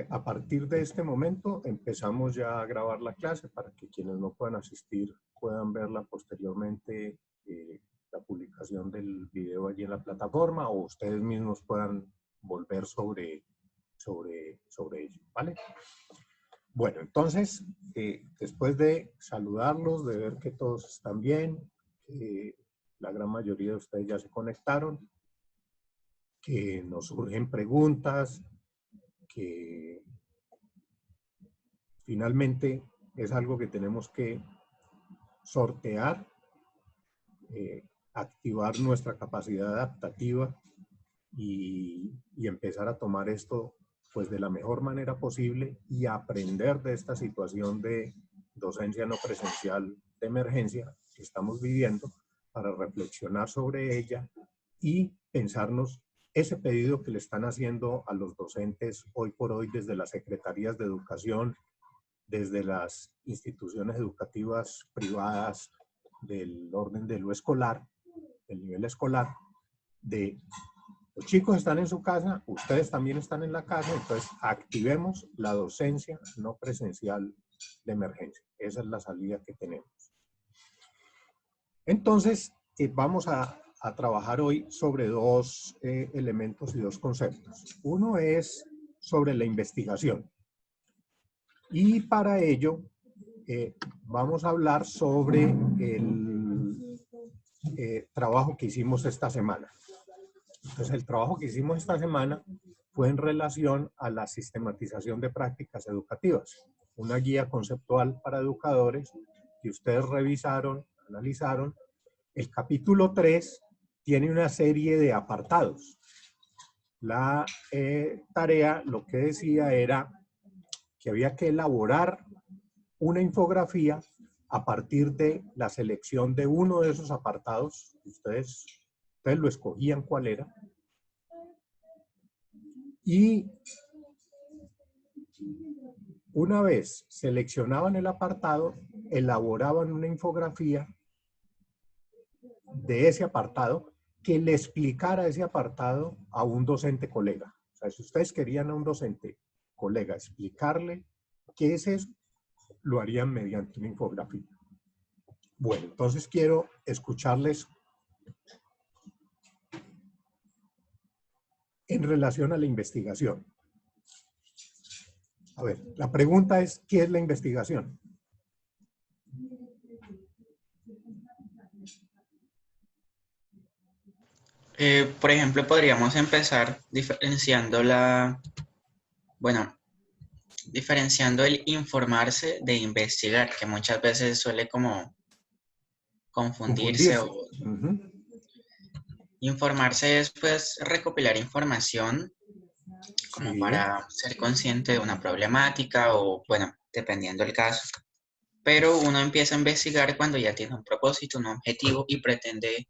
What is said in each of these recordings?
A partir de este momento empezamos ya a grabar la clase para que quienes no puedan asistir puedan verla posteriormente, la publicación del video allí en la plataforma, o ustedes mismos puedan volver sobre ello, ¿vale? Bueno, entonces, después de saludarlos, de ver que todos están bien, la gran mayoría de ustedes ya se conectaron, que nos surgen preguntas, que finalmente es algo que tenemos que sortear, activar nuestra capacidad adaptativa y empezar a tomar esto pues de la mejor manera posible y aprender de esta situación de docencia no presencial de emergencia que estamos viviendo para reflexionar sobre ella y pensarnos ese pedido que le están haciendo a los docentes hoy por hoy desde las secretarías de educación, desde las instituciones educativas privadas del orden de lo escolar, del nivel escolar, de los chicos están en su casa, ustedes también están en la casa, entonces activemos la docencia no presencial de emergencia. Esa es la salida que tenemos. Entonces, vamos a trabajar hoy sobre dos elementos y dos conceptos. Uno es sobre la investigación. Y para ello, vamos a hablar sobre el trabajo que hicimos esta semana. Entonces, el trabajo que hicimos esta semana fue en relación a la sistematización de prácticas educativas, una guía conceptual para educadores que ustedes revisaron, analizaron. El capítulo 3 tiene una serie de apartados. La tarea lo que decía era que había que elaborar una infografía a partir de la selección de uno de esos apartados. Ustedes lo escogían cuál era. Y una vez seleccionaban el apartado, elaboraban una infografía de ese apartado que le explicara ese apartado a un docente colega. O sea, si ustedes querían a un docente colega explicarle qué es eso, lo harían mediante una infografía. Bueno, entonces quiero escucharles en relación a la investigación. A ver, la pregunta es, ¿qué es la investigación? Por ejemplo, podríamos empezar diferenciando diferenciando el informarse de investigar, que muchas veces suele como confundirse. Informarse es pues recopilar información como Sí. para ser consciente de una problemática o, bueno, dependiendo del caso. Pero uno empieza a investigar cuando ya tiene un propósito, un objetivo y pretende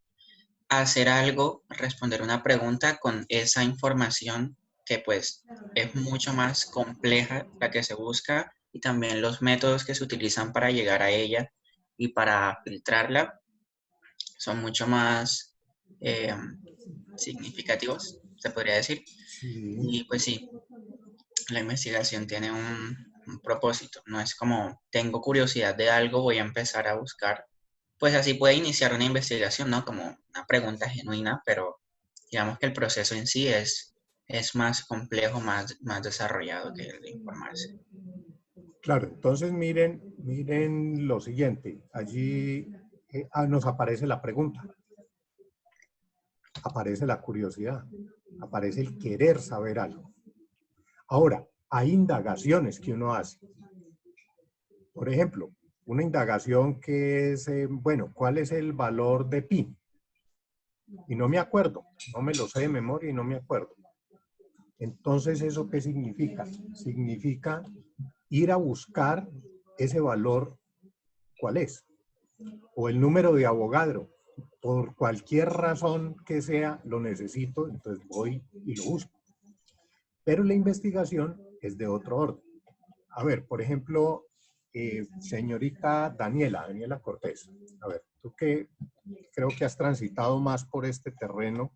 hacer algo, responder una pregunta con esa información que pues es mucho más compleja la que se busca y también los métodos que se utilizan para llegar a ella y para filtrarla son mucho más significativos, se podría decir. Sí. Y pues sí, la investigación tiene un propósito, no es como tengo curiosidad de algo, voy a empezar a buscar. Pues así puede iniciar una investigación, ¿no? Como una pregunta genuina, pero digamos que el proceso en sí es más complejo, más desarrollado que el de informarse. Claro, entonces miren lo siguiente. Allí nos aparece la pregunta, aparece la curiosidad, aparece el querer saber algo. Ahora, hay indagaciones que uno hace. Por ejemplo, una indagación que es, bueno, ¿cuál es el valor de pi? Y no me acuerdo, no me lo sé de memoria y no me acuerdo. Entonces, ¿eso qué significa? Significa ir a buscar ese valor, ¿cuál es? O el número de Avogadro. Por cualquier razón que sea, lo necesito, entonces voy y lo busco. Pero la investigación es de otro orden. A ver, por ejemplo, señorita Daniela Cortés. A ver, tú que creo que has transitado más por este terreno,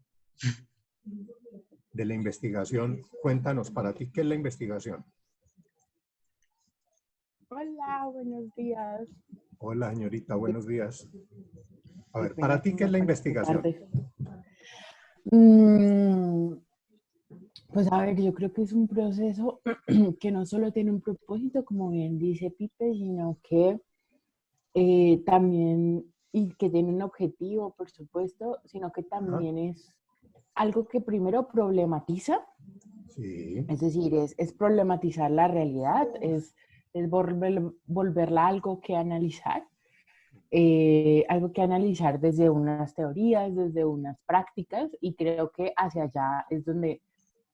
de la investigación. Cuéntanos, para ti, ¿qué es la investigación? Hola, buenos días. Hola, señorita, buenos días. A Qué ver, pena ¿para ti que qué es me la conecté investigación? tarde. Mm, Pues a ver, yo creo que es un proceso que no solo tiene un propósito, como bien dice Pipe, sino que también, y que tiene un objetivo, por supuesto, sino que Ajá, también es algo que primero problematiza, sí, es decir, es problematizar la realidad, es volverla algo que analizar desde unas teorías, desde unas prácticas, y creo que hacia allá es donde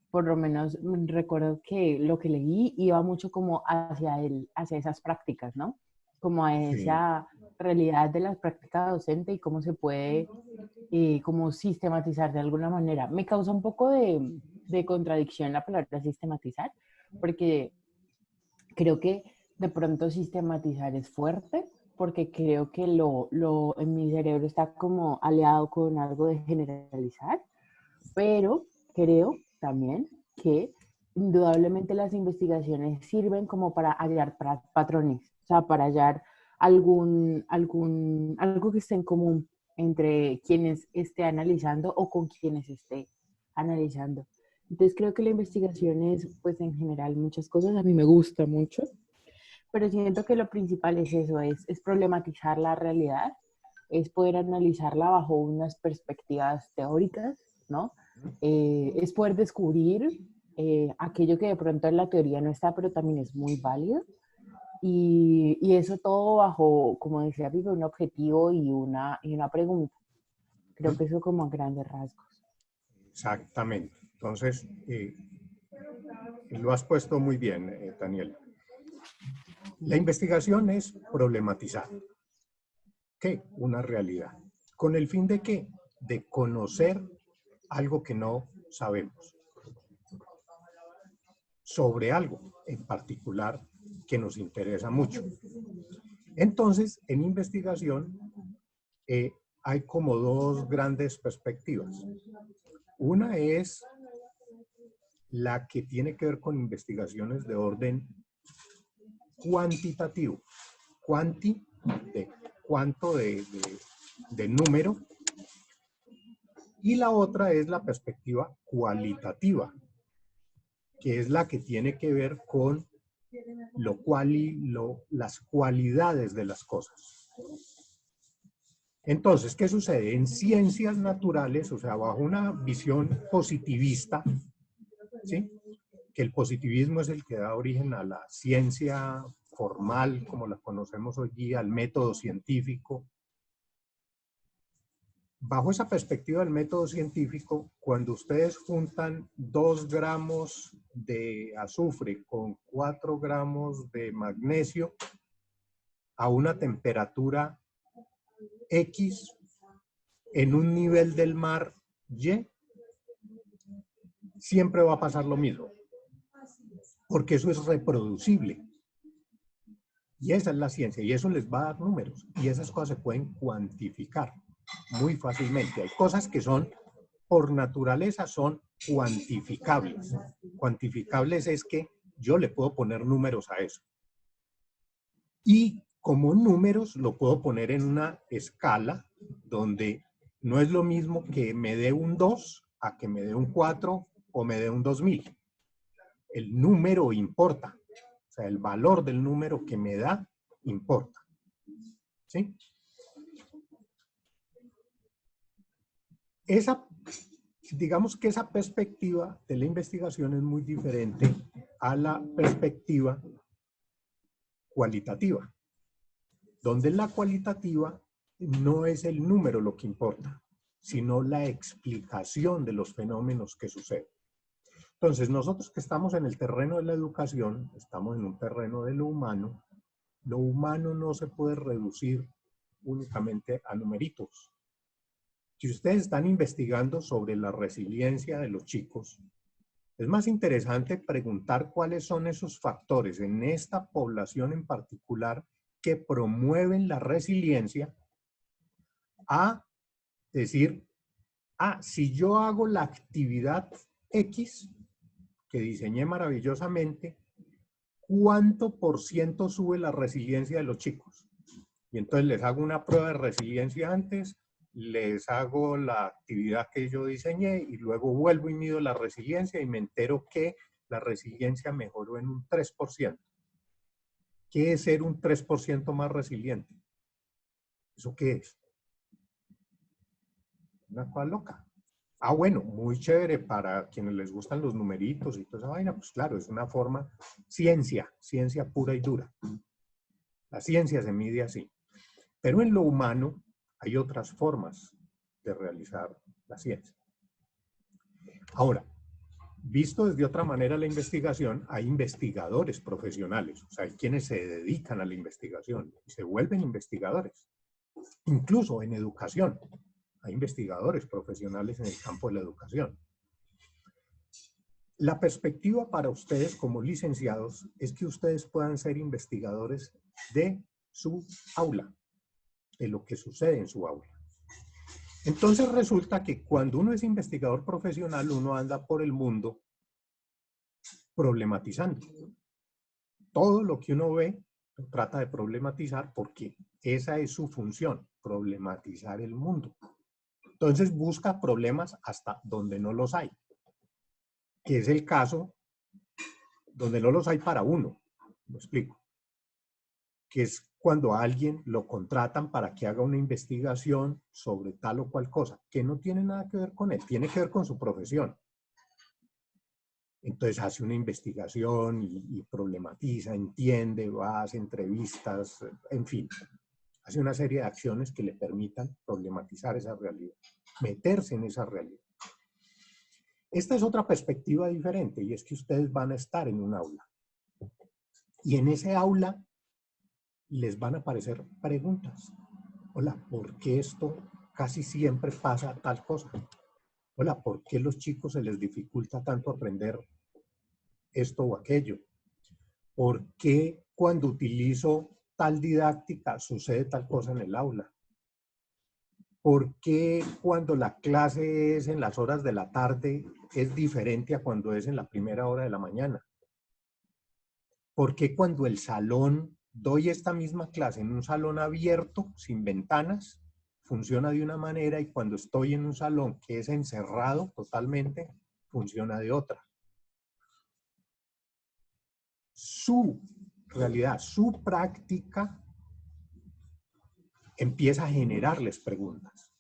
por lo menos recuerdo que lo que leí iba mucho como hacia esas prácticas, ¿no? Como a sí. esa realidad de la práctica docente y cómo se puede como sistematizar de alguna manera. Me causa un poco de contradicción la palabra sistematizar, porque creo que de pronto sistematizar es fuerte, porque creo que en mi cerebro está como aliado con algo de generalizar, pero creo también que indudablemente las investigaciones sirven como para hallar patrones, o sea, para hallar algo que esté en común entre quienes esté analizando o con quienes esté analizando. Entonces creo que la investigación es, pues en general, muchas cosas. A mí me gusta mucho, pero siento que lo principal es eso, es problematizar la realidad, es poder analizarla bajo unas perspectivas teóricas, ¿no? Es poder descubrir aquello que de pronto en la teoría no está, pero también es muy válido. Y eso todo bajo, como decía Pipe, un objetivo y una pregunta. Creo ¿Mm? que eso como a grandes rasgos. Exactamente. Entonces, lo has puesto muy bien, Daniel. La investigación es problematizar. ¿Qué? Una realidad. ¿Con el fin de qué? De conocer algo que no sabemos, sobre algo en particular que nos interesa mucho. Entonces, en investigación hay como dos grandes perspectivas. Una es la que tiene que ver con investigaciones de orden cuantitativo. Cuanti, de cuánto de número. Y la otra es la perspectiva cualitativa, que es la que tiene que ver con las cualidades de las cosas. Entonces, ¿qué sucede? En ciencias naturales, o sea, bajo una visión positivista, ¿sí? Que el positivismo es el que da origen a la ciencia formal, como la conocemos hoy día, al método científico. Bajo esa perspectiva del método científico, cuando ustedes juntan 2 gramos de azufre con 4 gramos de magnesio a una temperatura X en un nivel del mar Y, siempre va a pasar lo mismo, porque eso es reproducible. Y esa es la ciencia, y eso les va a dar números, y esas cosas se pueden cuantificar muy fácilmente. Hay cosas que son, por naturaleza, son cuantificables. Cuantificables es que yo le puedo poner números a eso. Y como números lo puedo poner en una escala donde no es lo mismo que me dé un 2 a que me dé un 4 o me dé un 2000. El número importa. O sea, el valor del número que me da importa. ¿Sí? Digamos que esa perspectiva de la investigación es muy diferente a la perspectiva cualitativa, donde la cualitativa no es el número lo que importa, sino la explicación de los fenómenos que suceden. Entonces, nosotros que estamos en el terreno de la educación, estamos en un terreno de lo humano no se puede reducir únicamente a numeritos. Si ustedes están investigando sobre la resiliencia de los chicos, es más interesante preguntar cuáles son esos factores en esta población en particular que promueven la resiliencia, a decir, si yo hago la actividad X, que diseñé maravillosamente, ¿cuánto por ciento sube la resiliencia de los chicos? Y entonces les hago una prueba de resiliencia antes, les hago la actividad que yo diseñé y luego vuelvo y mido la resiliencia y me entero que la resiliencia mejoró en un 3%. ¿Qué es ser un 3% más resiliente? ¿Eso qué es? Una cosa loca. Ah, bueno, muy chévere para quienes les gustan los numeritos y toda esa vaina, pues claro, es una forma, ciencia pura y dura. La ciencia se mide así. Pero en lo humano hay otras formas de realizar la ciencia. Ahora, visto desde otra manera la investigación, hay investigadores profesionales, o sea, hay quienes se dedican a la investigación y se vuelven investigadores. Incluso en educación, hay investigadores profesionales en el campo de la educación. La perspectiva para ustedes como licenciados es que ustedes puedan ser investigadores de su aula, de lo que sucede en su aula. Entonces resulta que cuando uno es investigador profesional, uno anda por el mundo problematizando. Todo lo que uno ve lo trata de problematizar porque esa es su función, problematizar el mundo. Entonces busca problemas hasta donde no los hay, que es el caso donde no los hay para uno. Lo explico. Que es cuando a alguien lo contratan para que haga una investigación sobre tal o cual cosa, que no tiene nada que ver con él, tiene que ver con su profesión. Entonces hace una investigación y problematiza, entiende, va, hace entrevistas, en fin, hace una serie de acciones que le permitan problematizar esa realidad, meterse en esa realidad. Esta es otra perspectiva diferente y es que ustedes van a estar en un aula. Y en ese aula les van a aparecer preguntas. Hola, ¿por qué esto casi siempre pasa tal cosa? Hola, ¿por qué a los chicos se les dificulta tanto aprender esto o aquello? ¿Por qué cuando utilizo tal didáctica sucede tal cosa en el aula? ¿Por qué cuando la clase es en las horas de la tarde es diferente a cuando es en la primera hora de la mañana? ¿Por qué cuando el salón, doy esta misma clase en un salón abierto, sin ventanas, funciona de una manera y cuando estoy en un salón que es encerrado totalmente, funciona de otra? Su realidad, su práctica empieza a generarles preguntas.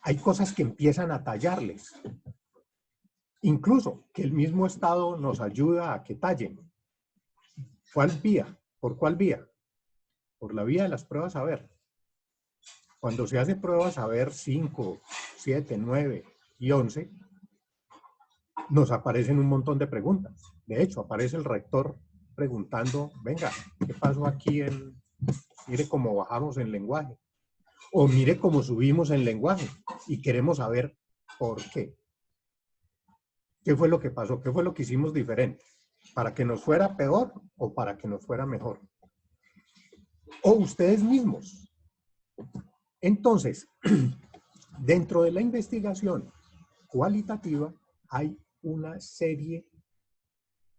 Hay cosas que empiezan a tallarles. Incluso que el mismo Estado nos ayuda a que tallen. ¿Cuál vía? ¿Por cuál vía? Por la vía de las pruebas a ver. Cuando se hace pruebas a ver 5, 7, 9 y 11, nos aparecen un montón de preguntas. De hecho, aparece el rector preguntando, venga, ¿qué pasó aquí? Mire cómo bajamos en lenguaje. O mire cómo subimos en lenguaje. Y queremos saber por qué. ¿Qué fue lo que pasó? ¿Qué fue lo que hicimos diferente? ¿Para que nos fuera peor o para que nos fuera mejor? O ustedes mismos. Entonces, dentro de la investigación cualitativa hay una serie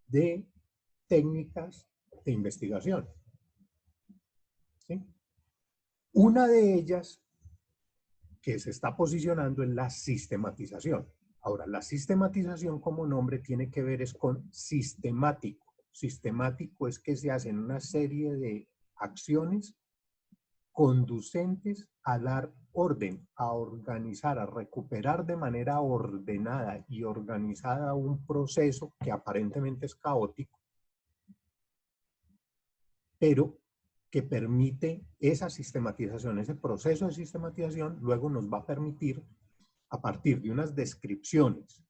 de técnicas de investigación. ¿Sí? Una de ellas que se está posicionando es la sistematización. Ahora, la sistematización como nombre tiene que ver es con sistemático. Sistemático es que se hacen una serie de acciones conducentes a dar orden, a organizar, a recuperar de manera ordenada y organizada un proceso que aparentemente es caótico, pero que permite esa sistematización, ese proceso de sistematización, luego nos va a permitir, a partir de unas descripciones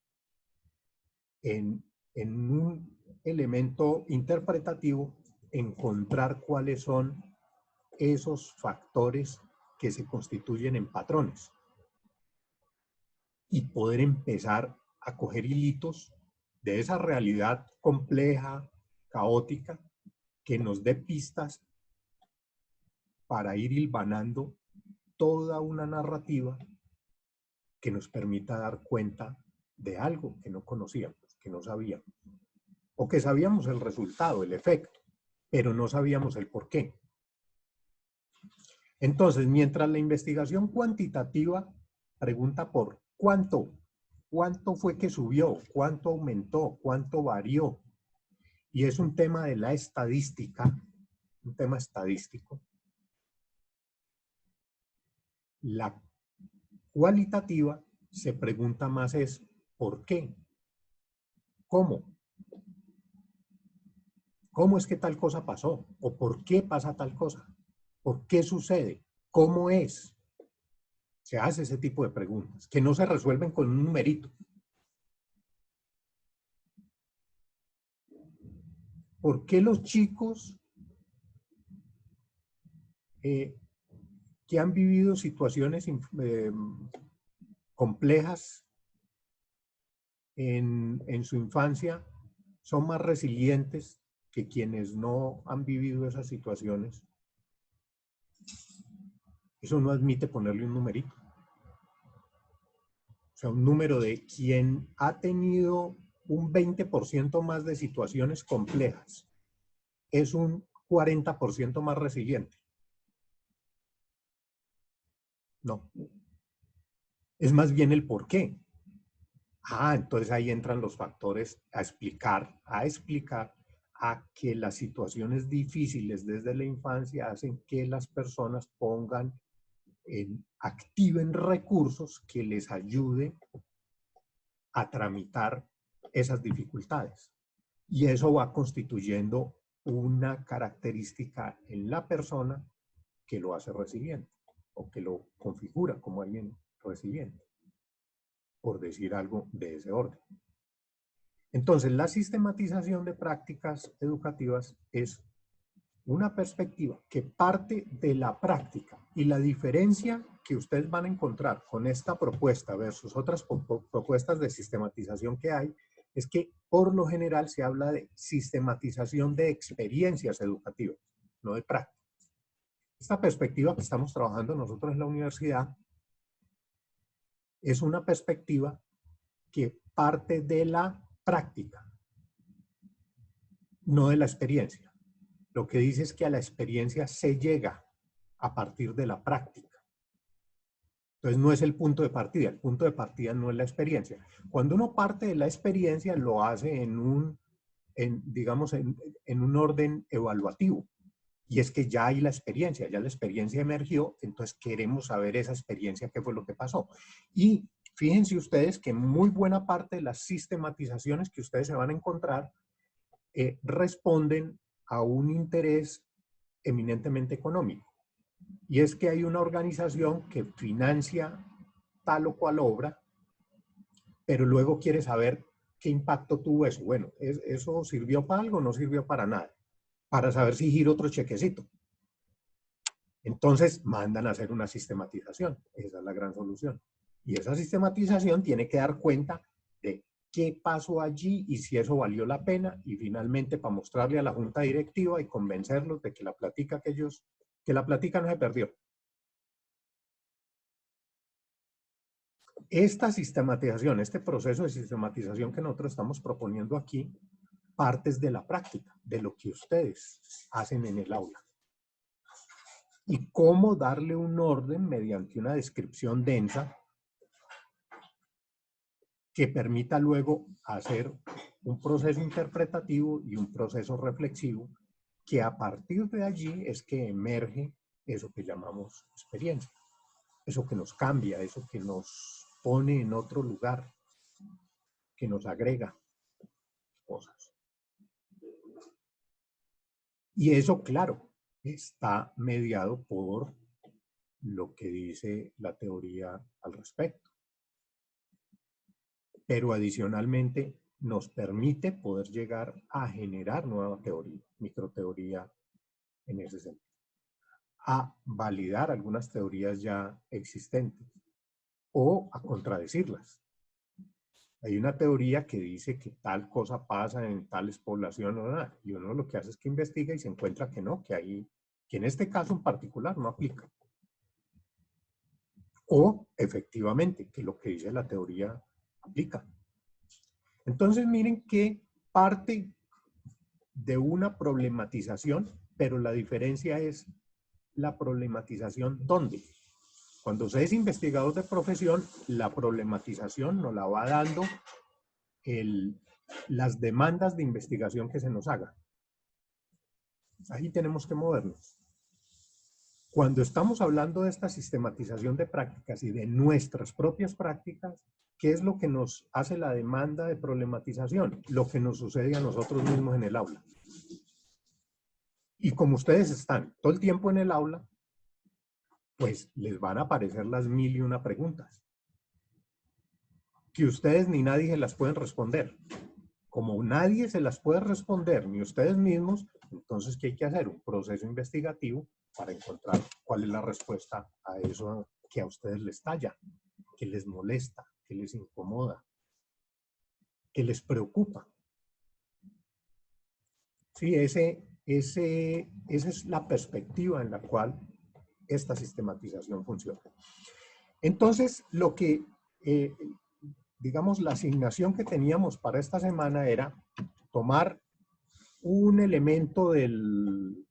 en un elemento interpretativo, encontrar cuáles son esos factores que se constituyen en patrones y poder empezar a coger hilitos de esa realidad compleja, caótica, que nos dé pistas para ir hilvanando toda una narrativa que nos permita dar cuenta de algo que no conocíamos, que no sabíamos, o que sabíamos el resultado, el efecto, pero no sabíamos el por qué. Entonces, mientras la investigación cuantitativa pregunta por cuánto fue que subió, cuánto aumentó, cuánto varió, y es un tema de la estadística, un tema estadístico, la cualitativa se pregunta más es ¿por qué? ¿Cómo? ¿Cómo es que tal cosa pasó? ¿O por qué pasa tal cosa? ¿Por qué sucede? ¿Cómo es? Se hace ese tipo de preguntas, que no se resuelven con un numerito. ¿Por qué los chicos que han vivido situaciones complejas en su infancia son más resilientes que quienes no han vivido esas situaciones? Eso no admite ponerle un numerito. O sea, un número de quien ha tenido un 20% más de situaciones complejas es un 40% más resiliente. No. Es más bien el por qué. Entonces ahí entran los factores a explicar a que las situaciones difíciles desde la infancia hacen que las personas activen recursos que les ayuden a tramitar esas dificultades. Y eso va constituyendo una característica en la persona que lo hace resiliente o que lo configura como alguien resiliente, por decir algo de ese orden. Entonces, la sistematización de prácticas educativas es una perspectiva que parte de la práctica, y la diferencia que ustedes van a encontrar con esta propuesta versus otras propuestas de sistematización que hay es que por lo general se habla de sistematización de experiencias educativas, no de prácticas. Esta perspectiva que estamos trabajando nosotros en la universidad es una perspectiva que parte de la práctica, no de la experiencia. Lo que dice es que a la experiencia se llega a partir de la práctica. Entonces no es el punto de partida. El punto de partida no es la experiencia. Cuando uno parte de la experiencia, lo hace en un orden evaluativo. Y es que ya hay la experiencia emergió, entonces queremos saber esa experiencia, qué fue lo que pasó. Y fíjense ustedes que muy buena parte de las sistematizaciones que ustedes se van a encontrar responden a un interés eminentemente económico. Y es que hay una organización que financia tal o cual obra, pero luego quiere saber qué impacto tuvo eso. Bueno, ¿eso sirvió para algo o no sirvió para nada? Para saber si gira otro chequecito. Entonces mandan a hacer una sistematización. Esa es la gran solución. Y esa sistematización tiene que dar cuenta de qué pasó allí y si eso valió la pena, y finalmente para mostrarle a la junta directiva y convencerlos de que la plática no se perdió. Esta sistematización, este proceso de sistematización que nosotros estamos proponiendo aquí, partes de la práctica, de lo que ustedes hacen en el aula. Y cómo darle un orden mediante una descripción densa que permita luego hacer un proceso interpretativo y un proceso reflexivo, que a partir de allí es que emerge eso que llamamos experiencia, eso que nos cambia, eso que nos pone en otro lugar, que nos agrega cosas. Y eso, claro, está mediado por lo que dice la teoría al respecto. Pero adicionalmente nos permite poder llegar a generar nueva teoría, microteoría en ese sentido, a validar algunas teorías ya existentes o a contradecirlas. Hay una teoría que dice que tal cosa pasa en tales poblaciones, y uno lo que hace es que investiga y se encuentra que no, que en este caso en particular no aplica. O efectivamente que lo que dice la teoría aplica, Entonces miren que parte de una problematización, pero la diferencia es la problematización ¿dónde? Cuando usted es investigador de profesión, la problematización nos la va dando las demandas de investigación que se nos hagan. Ahí tenemos que movernos. Cuando estamos hablando de esta sistematización de prácticas y de nuestras propias prácticas, ¿qué es lo que nos hace la demanda de problematización? Lo que nos sucede a nosotros mismos en el aula. Y como ustedes están todo el tiempo en el aula, pues les van a aparecer las 1001 preguntas. Que ustedes ni nadie se las pueden responder. Como nadie se las puede responder, ni ustedes mismos, entonces, ¿qué hay que hacer? Un proceso investigativo para encontrar cuál es la respuesta a eso que a ustedes les talla, que les molesta, que les incomoda, que les preocupa. Sí, esa es la perspectiva en la cual esta sistematización funciona. Entonces, lo que, digamos, la asignación que teníamos para esta semana era tomar un elemento del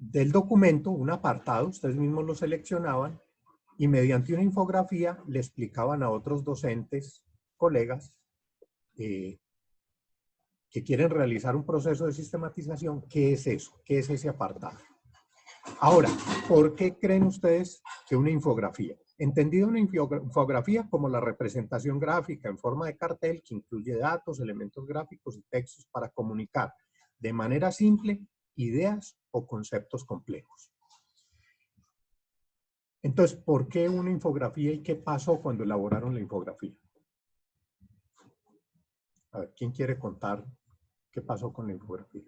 documento, un apartado, ustedes mismos lo seleccionaban, y mediante una infografía le explicaban a otros docentes, colegas, que quieren realizar un proceso de sistematización, ¿qué es eso? ¿Qué es ese apartado? Ahora, ¿por qué creen ustedes que una infografía? Entendido una infografía como la representación gráfica en forma de cartel que incluye datos, elementos gráficos y textos para comunicar de manera simple ideas o conceptos complejos. Entonces, ¿por qué una infografía y qué pasó cuando elaboraron la infografía? A ver, ¿quién quiere contar qué pasó con la infografía?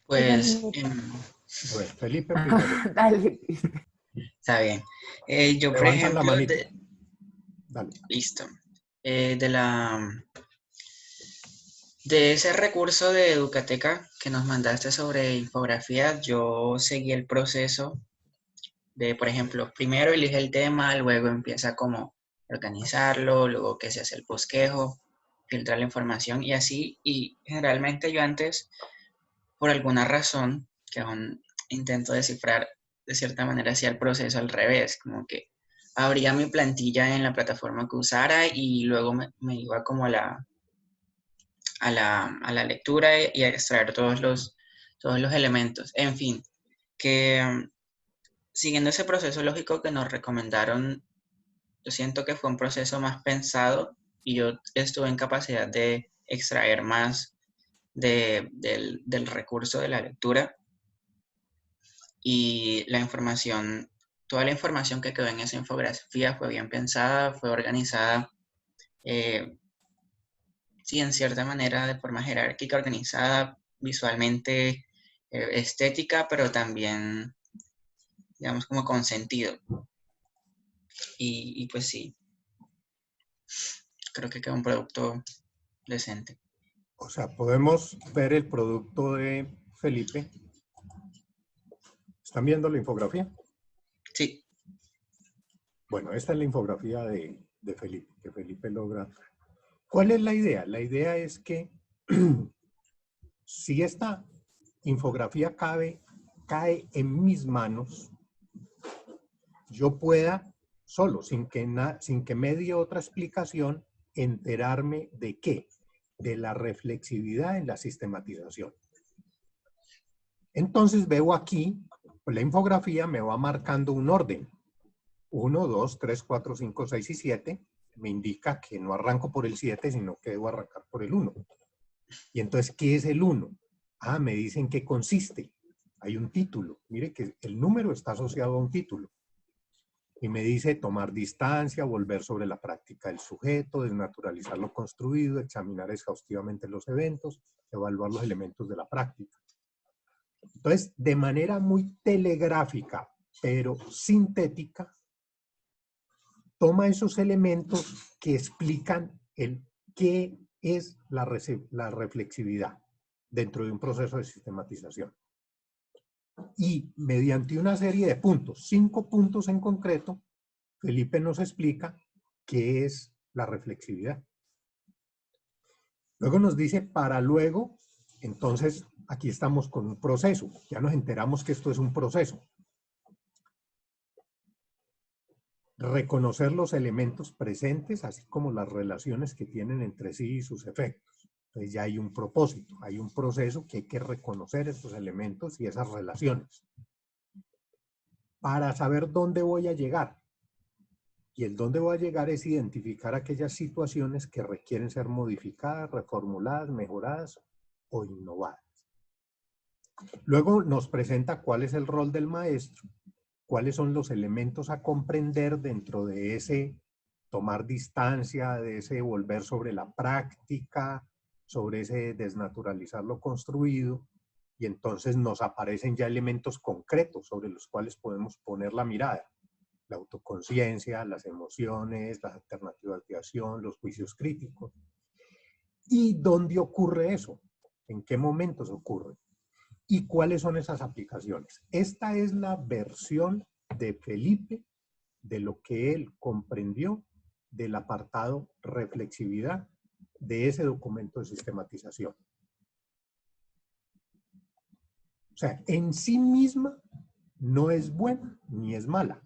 Pues, A ver, Felipe primero. Dale. está bien. Yo, por Levantan la ejemplo, manita. Dale. listo. De ese recurso de Educateca que nos mandaste sobre infografías, yo seguí el proceso de, por ejemplo, primero elige el tema, luego empieza como organizarlo, luego que se hace el bosquejo, filtrar la información y así. Y generalmente yo antes, por alguna razón, que aún intento descifrar de cierta manera, hacía el proceso al revés, como que abría mi plantilla en la plataforma que usara y luego me iba como a la lectura y a extraer todos los elementos. En fin, que siguiendo ese proceso lógico que nos recomendaron, yo siento que fue un proceso más pensado y yo estuve en capacidad de extraer más del recurso de la lectura y la información, toda la información que quedó en esa infografía fue bien pensada, fue organizada, sí, en cierta manera, de forma jerárquica, organizada, visualmente estética, pero también, digamos, como con sentido. Y pues sí, creo que quedó un producto decente. O sea, podemos ver el producto de Felipe. ¿Están viendo la infografía? Sí. Bueno, esta es la infografía de Felipe, que Felipe logra. ¿Cuál es la idea? La idea es que si esta infografía cae en mis manos, yo pueda, solo, sin que me dé otra explicación, enterarme de qué, de la reflexividad en la sistematización. Entonces veo aquí, la infografía me va marcando un orden. 1, 2, 3, 4, 5, 6 y 7. Me indica que no arranco por el 7, sino que debo arrancar por el 1. Y entonces, ¿qué es el 1? Ah, me dicen qué consiste. Hay un título. Mire que el número está asociado a un título. Y me dice tomar distancia, volver sobre la práctica del sujeto, desnaturalizar lo construido, examinar exhaustivamente los eventos, evaluar los elementos de la práctica. Entonces, de manera muy telegráfica, pero sintética, toma esos elementos que explican qué es la reflexividad dentro de un proceso de sistematización. Y mediante una serie de puntos, 5 puntos en concreto, Felipe nos explica qué es la reflexividad. Luego nos dice para luego, entonces aquí estamos con un proceso. Ya nos enteramos que esto es un proceso. Reconocer los elementos presentes, así como las relaciones que tienen entre sí y sus efectos. Entonces ya hay un propósito, hay un proceso que hay que reconocer estos elementos y esas relaciones. Para saber dónde voy a llegar. Y el dónde voy a llegar es identificar aquellas situaciones que requieren ser modificadas, reformuladas, mejoradas o innovadas. Luego nos presenta cuál es el rol del maestro, cuáles son los elementos a comprender dentro de ese tomar distancia, de ese volver sobre la práctica, sobre ese desnaturalizar lo construido, y entonces nos aparecen ya elementos concretos sobre los cuales podemos poner la mirada. La autoconciencia, las emociones, las alternativas de acción, los juicios críticos. ¿Y dónde ocurre eso? ¿En qué momentos ocurre? ¿Y cuáles son esas aplicaciones? Esta es la versión de Felipe de lo que él comprendió del apartado reflexividad de ese documento de sistematización. O sea, en sí misma no es buena ni es mala.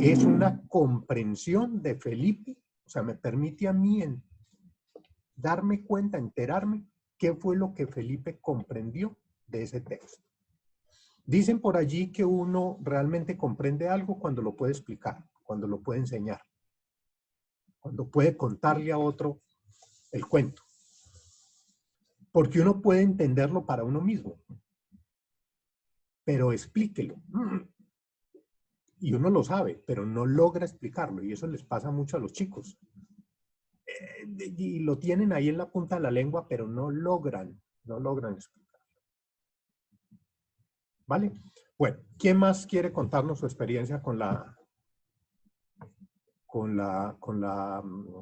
Es una comprensión de Felipe, o sea, me permite a mí darme cuenta, enterarme qué fue lo que Felipe comprendió de ese texto. Dicen por allí que uno realmente comprende algo cuando lo puede explicar, cuando lo puede enseñar, cuando puede contarle a otro el cuento. Porque uno puede entenderlo para uno mismo, pero explíquelo. Y uno lo sabe, pero no logra explicarlo, y eso les pasa mucho a los chicos. Y lo tienen ahí en la punta de la lengua, pero no logran explicarlo. ¿Vale? Bueno, ¿quién más quiere contarnos su experiencia con la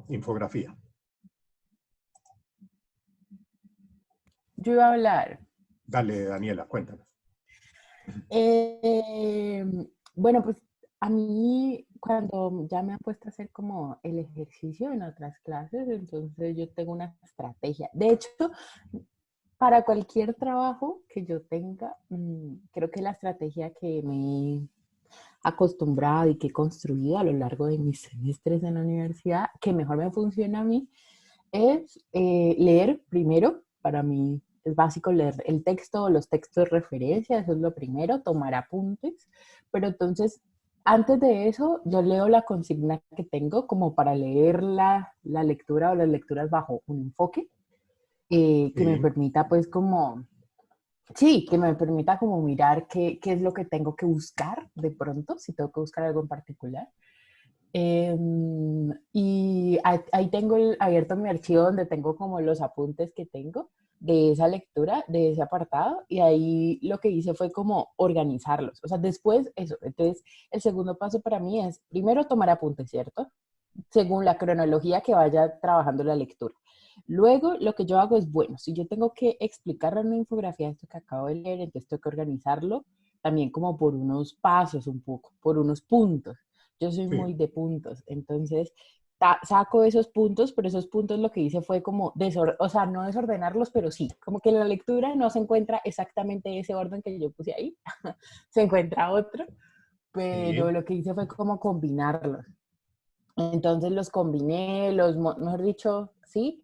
infografía? Yo iba a hablar. Dale, Daniela, cuéntanos. Bueno, pues a mí cuando ya me han puesto a hacer como el ejercicio en otras clases, entonces yo tengo una estrategia. De hecho, para cualquier trabajo que yo tenga, creo que la estrategia que me he acostumbrado y que he construido a lo largo de mis semestres en la universidad, que mejor me funciona a mí, es leer primero. Para mí es básico leer el texto, los textos de referencia, eso es lo primero, tomar apuntes, pero entonces antes de eso yo leo la consigna que tengo como para leer la lectura o las lecturas bajo un enfoque que me permita pues como, sí, que me permita como mirar qué es lo que tengo que buscar de pronto, si tengo que buscar algo en particular. Y ahí tengo abierto mi archivo donde tengo como los apuntes que tengo de esa lectura, de ese apartado, y ahí lo que hice fue como organizarlos. O sea, después eso. Entonces, el segundo paso para mí es primero tomar apuntes, ¿cierto? Según la cronología que vaya trabajando la lectura. Luego, lo que yo hago es, bueno, si yo tengo que explicarle en una infografía esto que acabo de leer, entonces tengo que organizarlo también como por unos pasos un poco, por unos puntos. Yo soy muy de puntos, entonces saco esos puntos, pero esos puntos lo que hice fue como, o sea, no desordenarlos, pero sí, como que en la lectura no se encuentra exactamente ese orden que yo puse ahí, se encuentra otro, pero lo que hice fue como combinarlos. Entonces los combiné, mejor dicho, sí,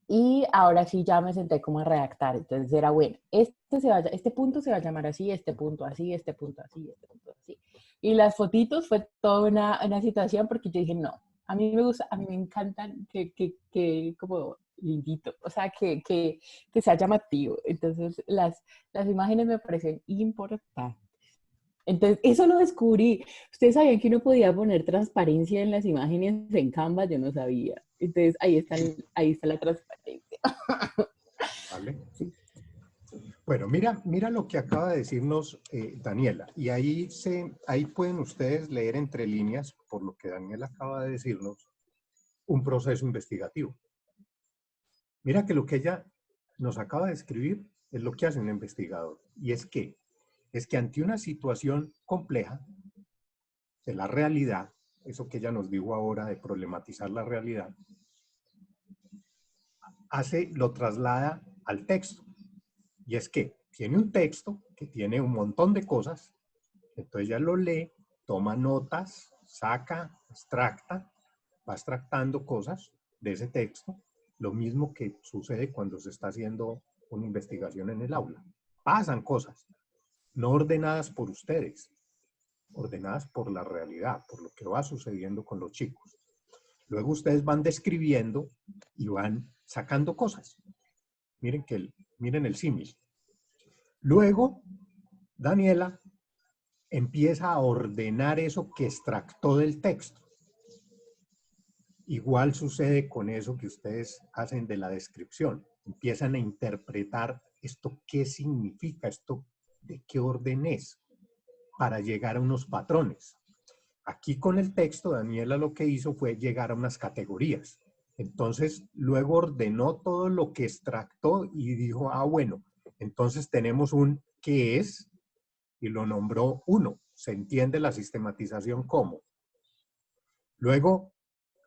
y ahora sí ya me senté como a redactar. Entonces era, bueno, este punto se va a llamar así, este punto así, este punto así, este punto así. Y las fotitos fue toda una situación porque yo dije, no, a mí me gusta, a mí me encantan que como lindito, o sea, que sea llamativo. Entonces las imágenes me parecen importantes. Entonces, eso lo descubrí. Ustedes sabían que uno podía poner transparencia en las imágenes en Canva, yo no sabía. Entonces, ahí está la transparencia. Vale. Sí. Bueno, mira lo que acaba de decirnos Daniela. Y ahí pueden ustedes leer entre líneas, por lo que Daniela acaba de decirnos, un proceso investigativo. Mira que lo que ella nos acaba de escribir es lo que hace un investigador. Y es que ante una situación compleja de la realidad, eso que ella nos dijo ahora de problematizar la realidad, lo traslada al texto. Y es que tiene un texto que tiene un montón de cosas, entonces ella lo lee, toma notas, saca, extracta, va extractando cosas de ese texto, lo mismo que sucede cuando se está haciendo una investigación en el aula. Pasan cosas, no ordenadas por ustedes, ordenadas por la realidad, por lo que va sucediendo con los chicos. Luego ustedes van describiendo y van sacando cosas. Miren el símil. Luego, Daniela empieza a ordenar eso que extractó del texto. Igual sucede con eso que ustedes hacen de la descripción. Empiezan a interpretar esto qué significa, esto de qué orden es, para llegar a unos patrones. Aquí con el texto, Daniela lo que hizo fue llegar a unas categorías. Entonces, luego ordenó todo lo que extractó y dijo, ah, bueno, entonces tenemos un ¿qué es? Y lo nombró 1. Se entiende la sistematización como. Luego,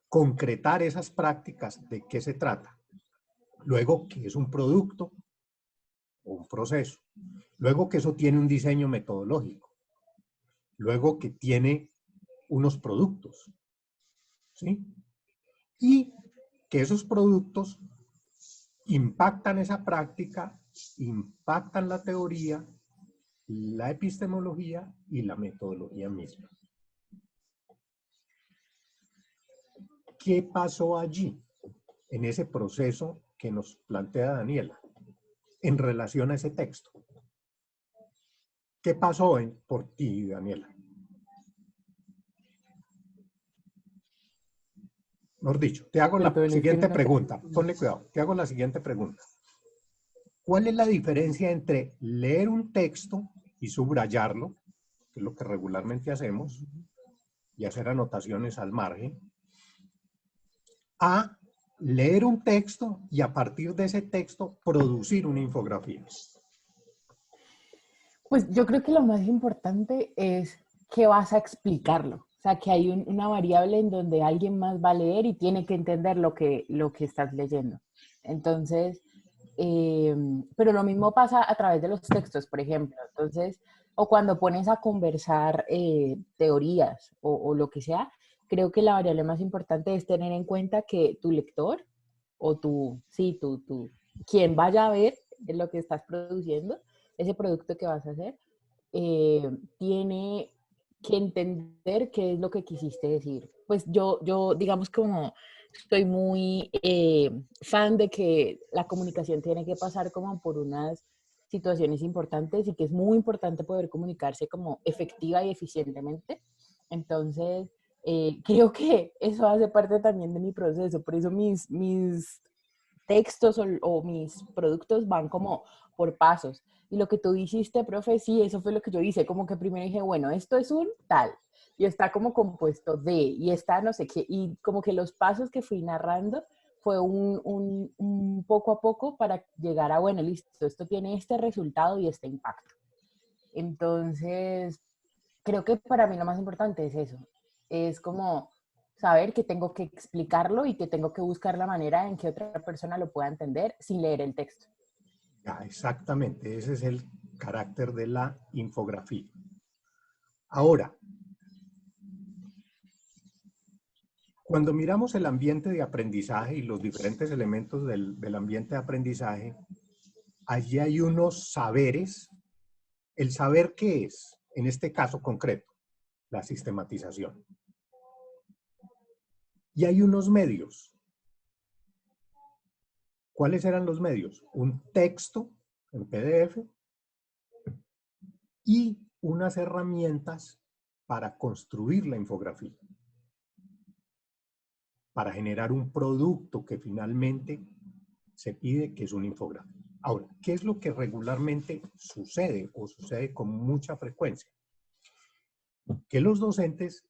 concretar esas prácticas, ¿de qué se trata? Luego, ¿qué es un producto o un proceso? Luego, que eso tiene un diseño metodológico. Luego, que tiene unos productos, ¿sí? Y que esos productos impactan esa práctica, impactan la teoría, la epistemología y la metodología misma. ¿Qué pasó allí en ese proceso que nos plantea Daniela en relación a ese texto? ¿Qué pasó por ti, Daniela? Mejor dicho, te hago la Perdón, es que siguiente no te... pregunta. Ponle cuidado, te hago la siguiente pregunta. ¿Cuál es la diferencia entre leer un texto y subrayarlo, que es lo que regularmente hacemos, y hacer anotaciones al margen, a leer un texto y a partir de ese texto producir una infografía? Pues yo creo que lo más importante es que vas a explicarlo. O sea, que hay una variable en donde alguien más va a leer y tiene que entender lo que estás leyendo. Entonces, pero lo mismo pasa a través de los textos, por ejemplo. Entonces, o cuando pones a conversar teorías o lo que sea, creo que la variable más importante es tener en cuenta que tu lector o quien vaya a ver lo que estás produciendo, ese producto que vas a hacer, tiene que entender qué es lo que quisiste decir. Pues yo digamos como estoy muy fan de que la comunicación tiene que pasar como por unas situaciones importantes y que es muy importante poder comunicarse como efectiva y eficientemente. Entonces, creo que eso hace parte también de mi proceso. Por eso mis textos o mis productos van como por pasos. Y lo que tú dijiste, profe, sí, eso fue lo que yo hice. Como que primero dije, bueno, esto es un tal, y está como compuesto de, y está no sé qué, y como que los pasos que fui narrando fue un poco a poco para llegar a, bueno, listo, esto tiene este resultado y este impacto. Entonces, creo que para mí lo más importante es eso. Es como saber que tengo que explicarlo y que tengo que buscar la manera en que otra persona lo pueda entender sin leer el texto. Ya, exactamente, ese es el carácter de la infografía. Ahora, cuando miramos el ambiente de aprendizaje y los diferentes elementos del ambiente de aprendizaje, allí hay unos saberes. ¿El saber qué es? En este caso concreto, la sistematización. Y hay unos medios. ¿Cuáles eran los medios? Un texto en PDF y unas herramientas para construir la infografía, para generar un producto que finalmente se pide, que es una infografía. Ahora, ¿qué es lo que regularmente sucede o sucede con mucha frecuencia? Que los docentes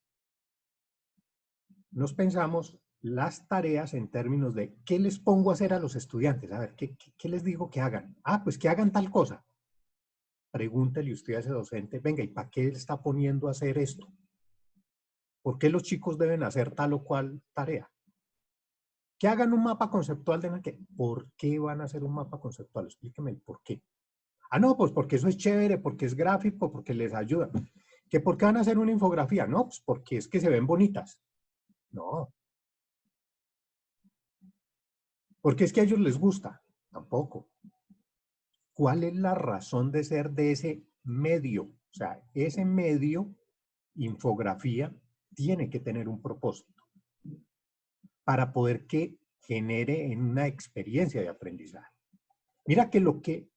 nos pensamos las tareas en términos de ¿qué les pongo a hacer a los estudiantes? A ver, ¿qué les digo que hagan? Ah, pues que hagan tal cosa. Pregúntele usted a ese docente, venga, ¿y para qué le está poniendo a hacer esto? ¿Por qué los chicos deben hacer tal o cual tarea? Que hagan un mapa conceptual de qué. ¿Por qué van a hacer un mapa conceptual? Explíqueme el por qué. Ah, no, pues porque eso es chévere, porque es gráfico, porque les ayuda. ¿Que por qué van a hacer una infografía? No, pues porque es que se ven bonitas. No. Porque es que a ellos les gusta. Tampoco. ¿Cuál es la razón de ser de ese medio? O sea, ese medio, infografía, tiene que tener un propósito para poder que genere en una experiencia de aprendizaje. Mira que lo que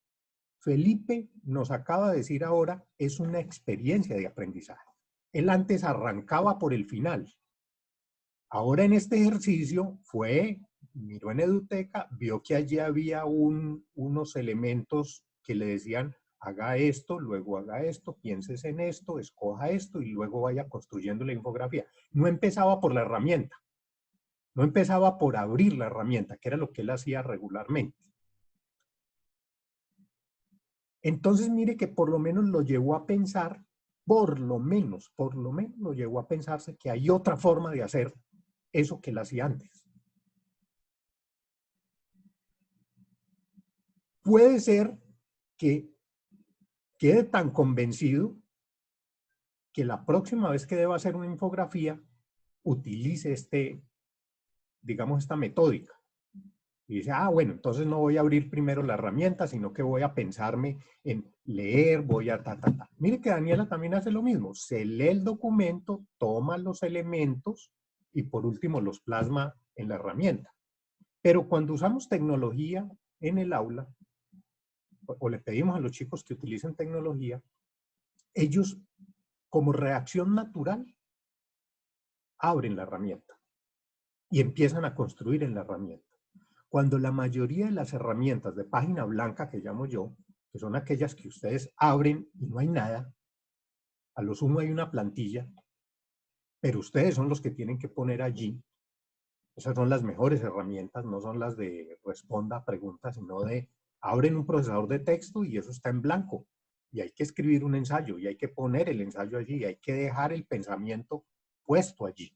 Felipe nos acaba de decir ahora es una experiencia de aprendizaje. Él antes arrancaba por el final. Ahora en este ejercicio miró en Eduteca, vio que allí había unos elementos que le decían, haga esto, luego haga esto, pienses en esto, escoja esto y luego vaya construyendo la infografía. No empezaba por la herramienta, no empezaba por abrir la herramienta, que era lo que él hacía regularmente. Entonces mire que por lo menos lo llevó a pensar, por lo menos lo llevó a pensarse que hay otra forma de hacer eso que él hacía antes. Puede ser que quede tan convencido que la próxima vez que deba hacer una infografía utilice digamos, esta metódica. Y dice, ah, bueno, entonces no voy a abrir primero la herramienta, sino que voy a pensarme en leer, voy a ta. Mire que Daniela también hace lo mismo. Se lee el documento, toma los elementos y por último los plasma en la herramienta. Pero cuando usamos tecnología en el aula, o le pedimos a los chicos que utilicen tecnología, ellos, como reacción natural, abren la herramienta y empiezan a construir en la herramienta. Cuando la mayoría de las herramientas de página blanca, que llamo yo, que son aquellas que ustedes abren y no hay nada, a lo sumo hay una plantilla, pero ustedes son los que tienen que poner allí. Esas son las mejores herramientas, no son las de responda a preguntas, sino de abren un procesador de texto y eso está en blanco. Y hay que escribir un ensayo, y hay que poner el ensayo allí, y hay que dejar el pensamiento puesto allí.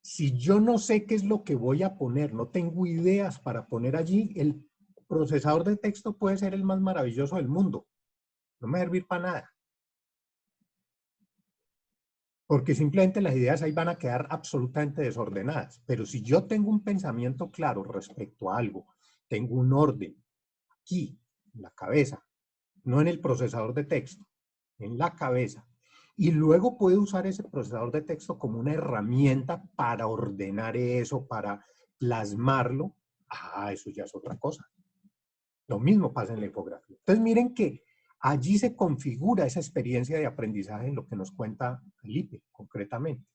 Si yo no sé qué es lo que voy a poner, no tengo ideas para poner allí, el procesador de texto puede ser el más maravilloso del mundo. No me va a servir para nada. Porque simplemente las ideas ahí van a quedar absolutamente desordenadas. Pero si yo tengo un pensamiento claro respecto a algo, tengo un orden aquí, en la cabeza, no en el procesador de texto, en la cabeza, y luego puedo usar ese procesador de texto como una herramienta para ordenar eso, para plasmarlo, eso ya es otra cosa. Lo mismo pasa en la infografía. Entonces miren que allí se configura esa experiencia de aprendizaje en lo que nos cuenta Felipe, concretamente.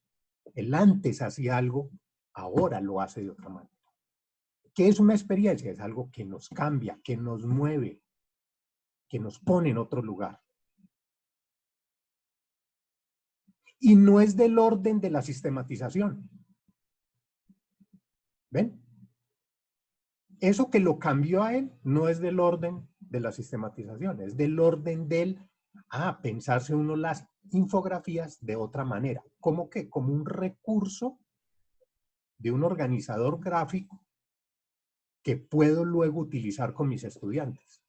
Él antes hacía algo, ahora lo hace de otra manera. ¿Qué es una experiencia? Es algo que nos cambia, que nos mueve, que nos pone en otro lugar. Y no es del orden de la sistematización. ¿Ven? Eso que lo cambió a él no es del orden de la sistematización, es del orden del pensarse uno las infografías de otra manera. ¿Cómo qué? Como un recurso de un organizador gráfico que puedo luego utilizar con mis estudiantes.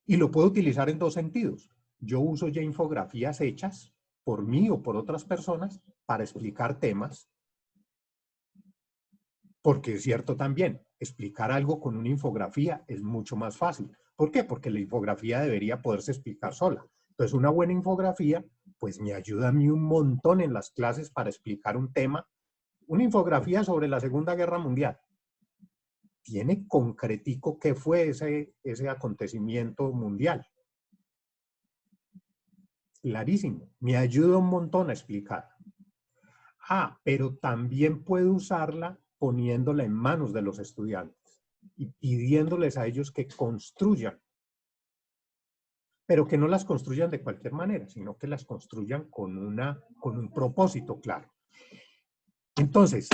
Y lo puedo utilizar en dos sentidos. Yo uso ya infografías hechas por mí o por otras personas para explicar temas. Porque es cierto también, explicar algo con una infografía es mucho más fácil. ¿Por qué? Porque la infografía debería poderse explicar sola. Entonces, una buena infografía, pues me ayuda a mí un montón en las clases para explicar un tema. Una infografía sobre la Segunda Guerra Mundial. Tiene concretico qué fue ese acontecimiento mundial. Clarísimo. Me ayuda un montón a explicar. Pero también puedo usarla poniéndola en manos de los estudiantes y pidiéndoles a ellos que construyan, pero que no las construyan de cualquier manera, sino que las construyan con un propósito claro. Entonces,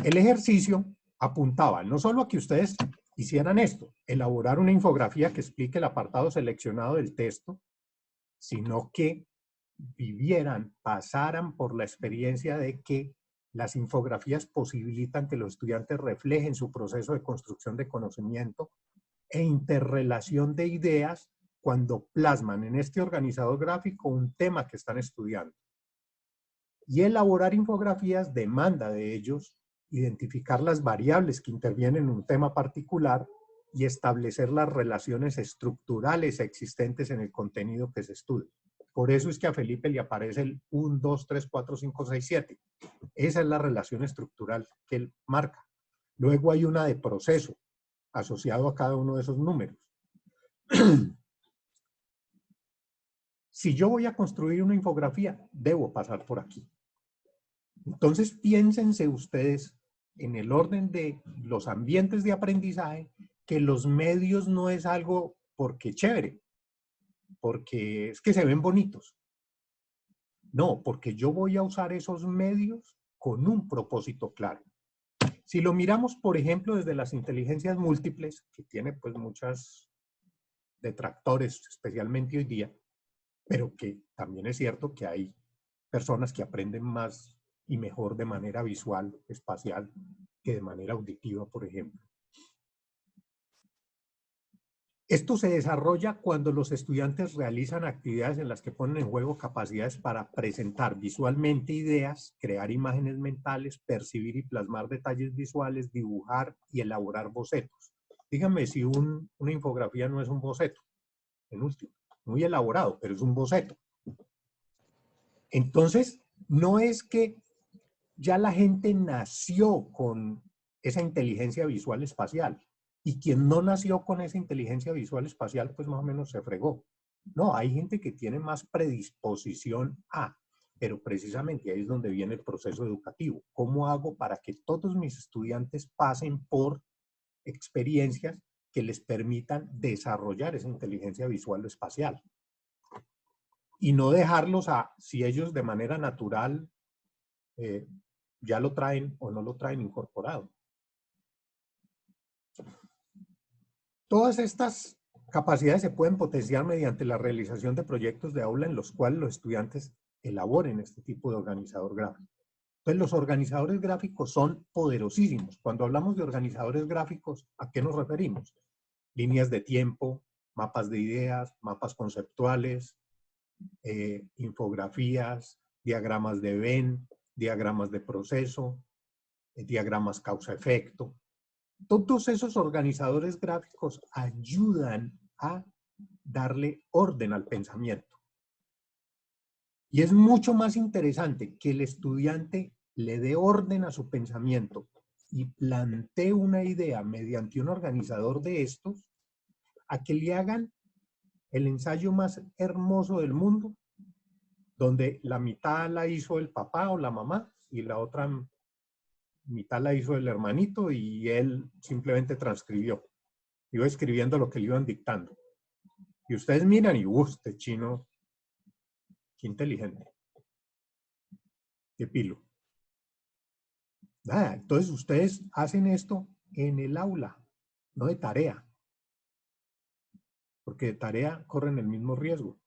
el ejercicio apuntaba no solo a que ustedes hicieran esto, elaborar una infografía que explique el apartado seleccionado del texto, sino que vivieran, pasaran por la experiencia de que las infografías posibilitan que los estudiantes reflejen su proceso de construcción de conocimiento e interrelación de ideas cuando plasman en este organizador gráfico un tema que están estudiando. Y elaborar infografías demanda de ellos identificar las variables que intervienen en un tema particular y establecer las relaciones estructurales existentes en el contenido que se estudia. Por eso es que a Felipe le aparece el 1, 2, 3, 4, 5, 6, 7. Esa es la relación estructural que él marca. Luego hay una de proceso asociado a cada uno de esos números. Si yo voy a construir una infografía, debo pasar por aquí. Entonces, piénsense ustedes en el orden de los ambientes de aprendizaje, que los medios no es algo porque chévere, porque es que se ven bonitos. No, porque yo voy a usar esos medios con un propósito claro. Si lo miramos, por ejemplo, desde las inteligencias múltiples, que tiene pues muchas detractores, especialmente hoy día, pero que también es cierto que hay personas que aprenden más y mejor de manera visual, espacial, que de manera auditiva, por ejemplo. Esto se desarrolla cuando los estudiantes realizan actividades en las que ponen en juego capacidades para presentar visualmente ideas, crear imágenes mentales, percibir y plasmar detalles visuales, dibujar y elaborar bocetos. Díganme si una infografía no es un boceto, en último, muy elaborado, pero es un boceto. Entonces, no es que ya la gente nació con esa inteligencia visual espacial. Y quien no nació con esa inteligencia visual espacial, pues más o menos se fregó. No, hay gente que tiene más predisposición a, pero precisamente ahí es donde viene el proceso educativo. ¿Cómo hago para que todos mis estudiantes pasen por experiencias que les permitan desarrollar esa inteligencia visual espacial? Y no dejarlos a, si ellos de manera natural ya lo traen o no lo traen incorporado. Todas estas capacidades se pueden potenciar mediante la realización de proyectos de aula en los cuales los estudiantes elaboren este tipo de organizador gráfico. Entonces, los organizadores gráficos son poderosísimos. Cuando hablamos de organizadores gráficos, ¿a qué nos referimos? Líneas de tiempo, mapas de ideas, mapas conceptuales, infografías, diagramas de Venn, diagramas de proceso, diagramas causa-efecto. Todos esos organizadores gráficos ayudan a darle orden al pensamiento. Y es mucho más interesante que el estudiante le dé orden a su pensamiento y plantee una idea mediante un organizador de estos, a que le hagan el ensayo más hermoso del mundo, donde la mitad la hizo el papá o la mamá y la otra mitad la hizo el hermanito y él simplemente transcribió. Iba escribiendo lo que le iban dictando. Y ustedes miran y, este chino, qué inteligente. Qué pilo. Nada, entonces ustedes hacen esto en el aula, no de tarea. Porque de tarea corren el mismo riesgo.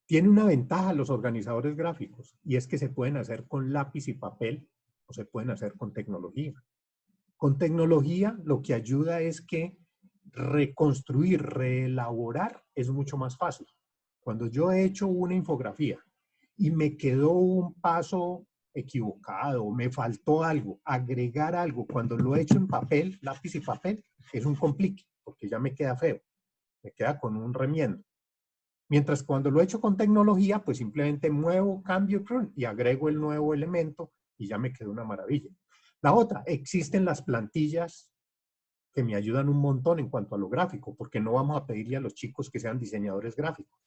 Tiene una ventaja los organizadores gráficos, y es que se pueden hacer con lápiz y papel o se pueden hacer con tecnología. Con tecnología lo que ayuda es que reconstruir, reelaborar es mucho más fácil. Cuando yo he hecho una infografía y me quedó un paso equivocado, me faltó algo, agregar algo, cuando lo he hecho en papel, lápiz y papel, es un complique, porque ya me queda feo, me queda con un remiendo. Mientras cuando lo he hecho con tecnología, pues simplemente muevo, cambio y agrego el nuevo elemento y ya me quedó una maravilla. La otra, existen las plantillas que me ayudan un montón en cuanto a lo gráfico, porque no vamos a pedirle a los chicos que sean diseñadores gráficos.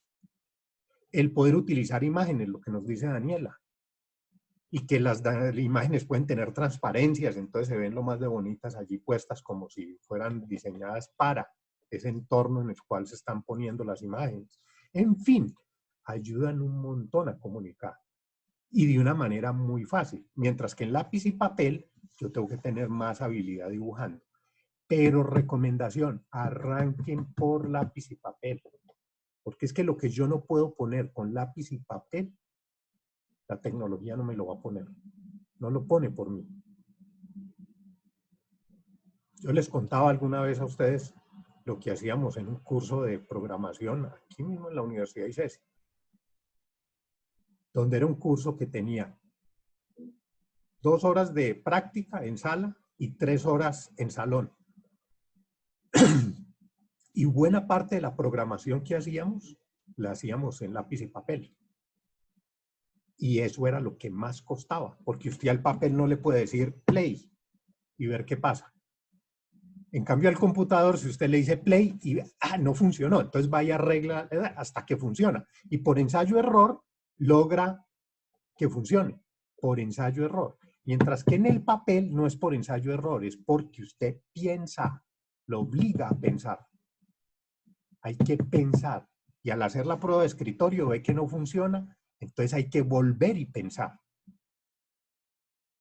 El poder utilizar imágenes, lo que nos dice Daniela, y que las imágenes pueden tener transparencias, entonces se ven lo más de bonitas allí puestas como si fueran diseñadas para ese entorno en el cual se están poniendo las imágenes. En fin, ayudan un montón a comunicar y de una manera muy fácil, mientras que en lápiz y papel yo tengo que tener más habilidad dibujando. Pero recomendación, arranquen por lápiz y papel. Porque es que lo que yo no puedo poner con lápiz y papel, la tecnología no me lo va a poner. No lo pone por mí. Yo les contaba alguna vez a ustedes lo que hacíamos en un curso de programación aquí mismo en la Universidad ICESI, donde era un curso que tenía 2 horas de práctica en sala y 3 horas en salón. Y buena parte de la programación que hacíamos, la hacíamos en lápiz y papel. Y eso era lo que más costaba, porque usted al papel no le puede decir play y ver qué pasa. En cambio al computador, si usted le dice play y no funcionó, entonces vaya a arreglar hasta que funciona. Y por ensayo-error logra que funcione, por ensayo-error. Mientras que en el papel no es por ensayo-error, es porque usted piensa, lo obliga a pensar. Hay que pensar. Y al hacer la prueba de escritorio ve que no funciona, entonces hay que volver y pensar.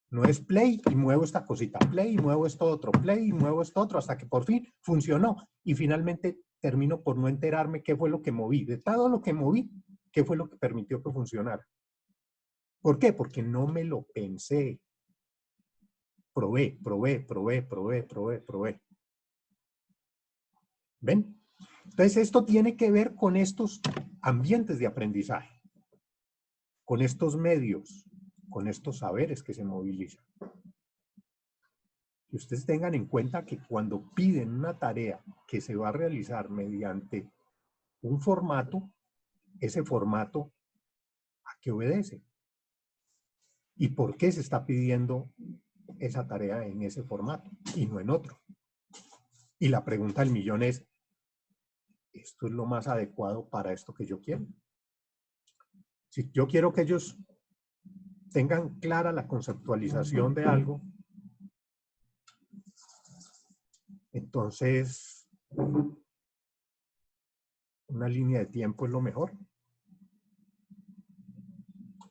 No es play y muevo esta cosita, play y muevo esto otro, play y muevo esto otro, hasta que por fin funcionó. Y finalmente termino por no enterarme qué fue lo que moví. De todo lo que moví, qué fue lo que permitió que funcionara. ¿Por qué? Porque no me lo pensé. Probé. ¿Ven? Entonces esto tiene que ver con estos ambientes de aprendizaje, con estos medios, con estos saberes que se movilizan. Y ustedes tengan en cuenta que cuando piden una tarea que se va a realizar mediante un formato, ese formato, ¿a qué obedece? ¿Y por qué se está pidiendo esa tarea en ese formato y no en otro? Y la pregunta del millón es, ¿esto es lo más adecuado para esto que yo quiero? Si yo quiero que ellos tengan clara la conceptualización de algo, entonces una línea de tiempo es lo mejor.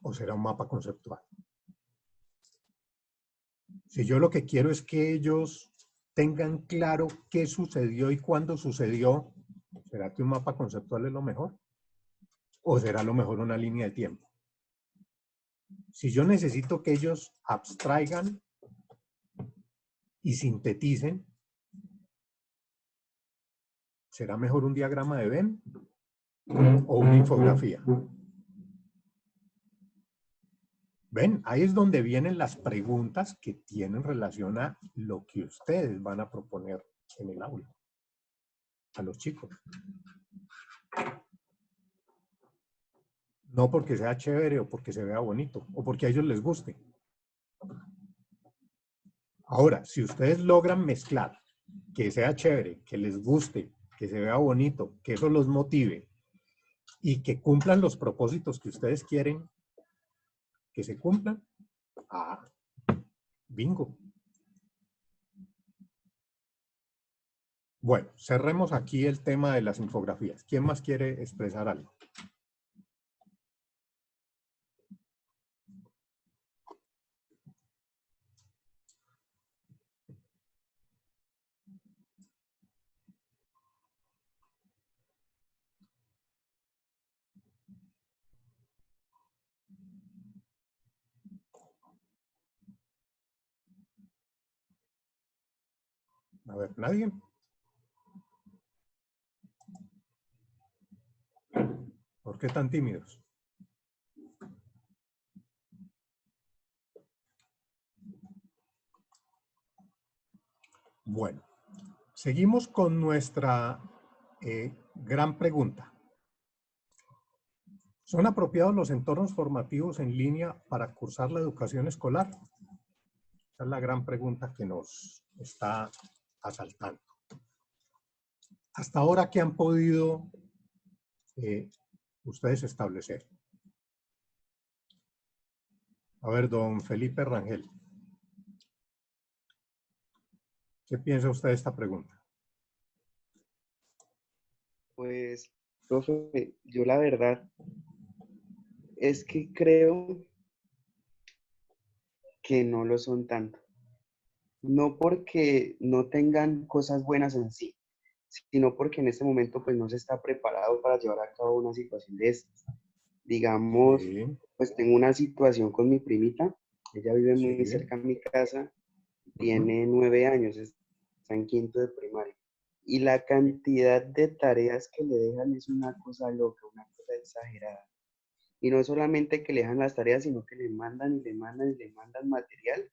¿O será un mapa conceptual? Si yo lo que quiero es que ellos tengan claro qué sucedió y cuándo sucedió, ¿será que un mapa conceptual es lo mejor? ¿O será lo mejor una línea de tiempo? Si yo necesito que ellos abstraigan y sinteticen, ¿será mejor un diagrama de Venn o una infografía? ¿Ven? Ahí es donde vienen las preguntas que tienen relación a lo que ustedes van a proponer en el aula a los chicos. No porque sea chévere o porque se vea bonito o porque a ellos les guste. Ahora, si ustedes logran mezclar que sea chévere, que les guste, que se vea bonito, que eso los motive y que cumplan los propósitos que ustedes quieren que se cumplan, bingo. Bueno, cerremos aquí el tema de las infografías. ¿Quién más quiere expresar algo? A ver, ¿nadie? ¿Por qué tan tímidos? Bueno, seguimos con nuestra gran pregunta. ¿Son apropiados los entornos formativos en línea para cursar la educación escolar? Esa es la gran pregunta que nos está asaltando. Hasta ahora, ¿qué han podido ustedes establecer? A ver, don Felipe Rangel. ¿Qué piensa usted de esta pregunta? Pues, profe, yo la verdad es que creo que no lo son tanto. no porque no tengan cosas buenas en sí, sino porque en este momento pues no se está preparado para llevar a cabo una situación de estas. Digamos, Sí, pues tengo una situación con mi primita, ella vive muy sí. cerca de mi casa, Ujú. tiene 9 años, está en quinto de primaria. Y la cantidad de tareas que le dejan es una cosa loca, una cosa exagerada. Y no solamente que le dejan las tareas, sino que le mandan y le mandan y le mandan material.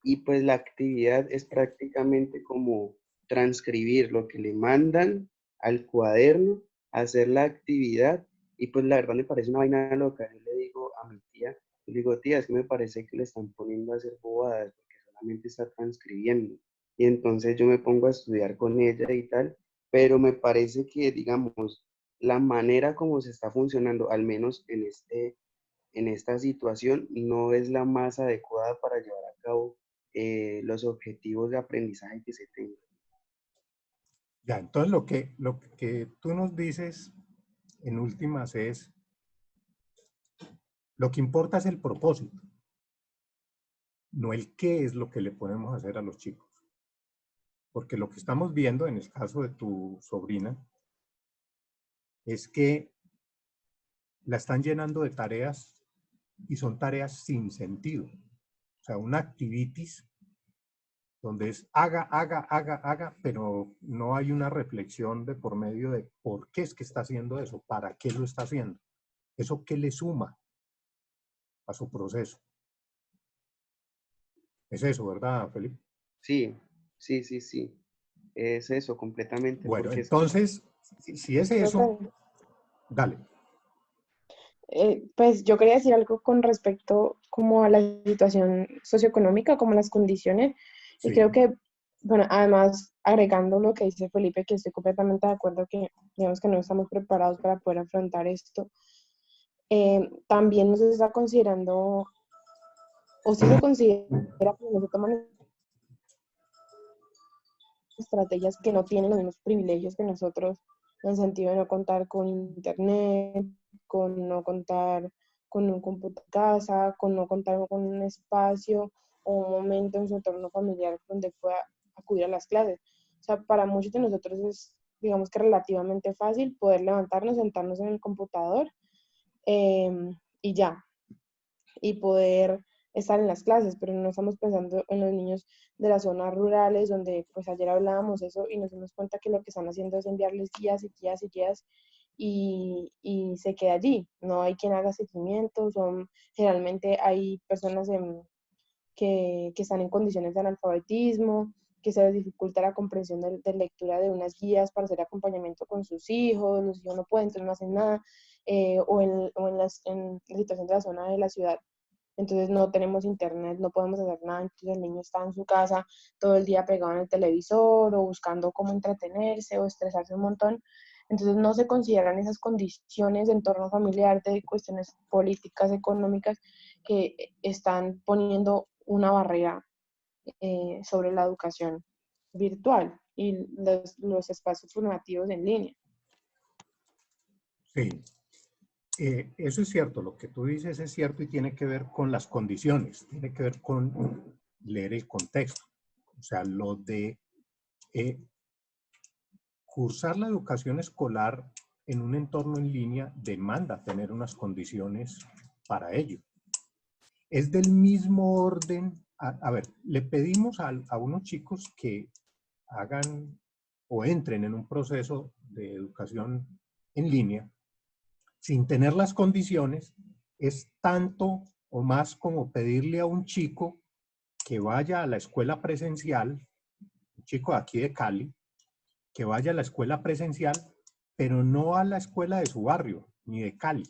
Y pues la actividad es prácticamente como transcribir lo que le mandan al cuaderno, hacer la actividad. Y pues la verdad me parece una vaina loca. Yo le digo a mi tía, yo le digo, tía, es que me parece que le están poniendo a hacer bobadas porque solamente está transcribiendo. Y entonces yo me pongo a estudiar con ella y tal, pero me parece que, digamos, la manera como se está funcionando, al menos en esta situación, no es la más adecuada para llevar a cabo los objetivos de aprendizaje que se tengan. Ya, entonces lo que tú nos dices en últimas es, lo que importa es el propósito, no el qué es lo que le podemos hacer a los chicos. Porque lo que estamos viendo en el caso de tu sobrina es que la están llenando de tareas y son tareas sin sentido. O sea, una activitis donde es haga, pero no hay una reflexión de por medio de por qué es que está haciendo eso, para qué lo está haciendo, eso qué le suma a su proceso. Es eso, ¿verdad, Felipe? Sí, sí, sí, sí. Es eso completamente, Bueno, porque es que entonces, si es eso, Profe, dale. pues yo quería decir algo con respecto como a la situación socioeconómica, como las condiciones, y creo Sí, que, bueno, además agregando lo que dice Felipe, que estoy completamente de acuerdo que, digamos que no estamos preparados para poder afrontar esto, también no se está considerando, o sí se considera que no se toman estrategias que no tienen los mismos privilegios que nosotros, en el sentido de no contar con internet, con no contar con un computador en casa, con no contar con un espacio o un momento en su entorno familiar donde pueda acudir a las clases. O sea, para muchos de nosotros es, digamos que relativamente fácil poder levantarnos, sentarnos en el computador y ya, y poder estar en las clases, pero no estamos pensando en los niños de las zonas rurales, donde pues ayer hablábamos eso y nos dimos cuenta que lo que están haciendo es enviarles guías y guías y guías y se queda allí. No hay quien haga seguimiento, generalmente hay personas que están en condiciones de analfabetismo, que se les dificulta la comprensión de lectura de unas guías para hacer acompañamiento con sus hijos, los hijos no pueden, entonces no hacen nada, en la situación de la zona de la ciudad entonces no tenemos internet, no podemos hacer nada, entonces el niño está en su casa todo el día pegado en el televisor o buscando cómo entretenerse o estresarse un montón. Entonces no se consideran esas condiciones de entorno familiar, de cuestiones políticas, económicas, que están poniendo una barrera sobre la educación virtual y los espacios formativos en línea. sí. Eso es cierto, lo que tú dices es cierto y tiene que ver con las condiciones, tiene que ver con leer el contexto. O sea, lo de eh, cursar la educación escolar en un entorno en línea demanda tener unas condiciones para ello. Es del mismo orden, a ver, le pedimos a unos chicos que hagan o entren en un proceso de educación en línea sin tener las condiciones, es tanto o más como pedirle a un chico que vaya a la escuela presencial, un chico de aquí de Cali, que vaya a la escuela presencial, pero no a la escuela de su barrio, ni de Cali,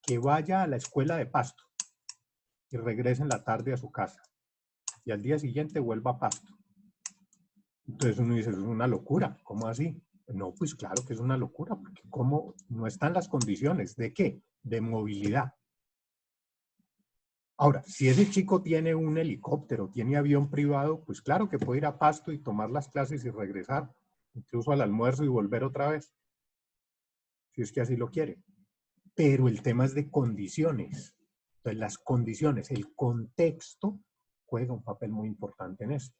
que vaya a la escuela de Pasto y regrese en la tarde a su casa y al día siguiente vuelva a Pasto. Entonces uno dice, es una locura, ¿cómo así? No, pues claro que es una locura, porque ¿cómo no están las condiciones? ¿De qué? De movilidad. Ahora, si ese chico tiene un helicóptero, tiene avión privado, pues claro que puede ir a Pasto y tomar las clases y regresar, incluso al almuerzo y volver otra vez, si es que así lo quiere. Pero el tema es de condiciones. Entonces, las condiciones, el contexto juega un papel muy importante en esto.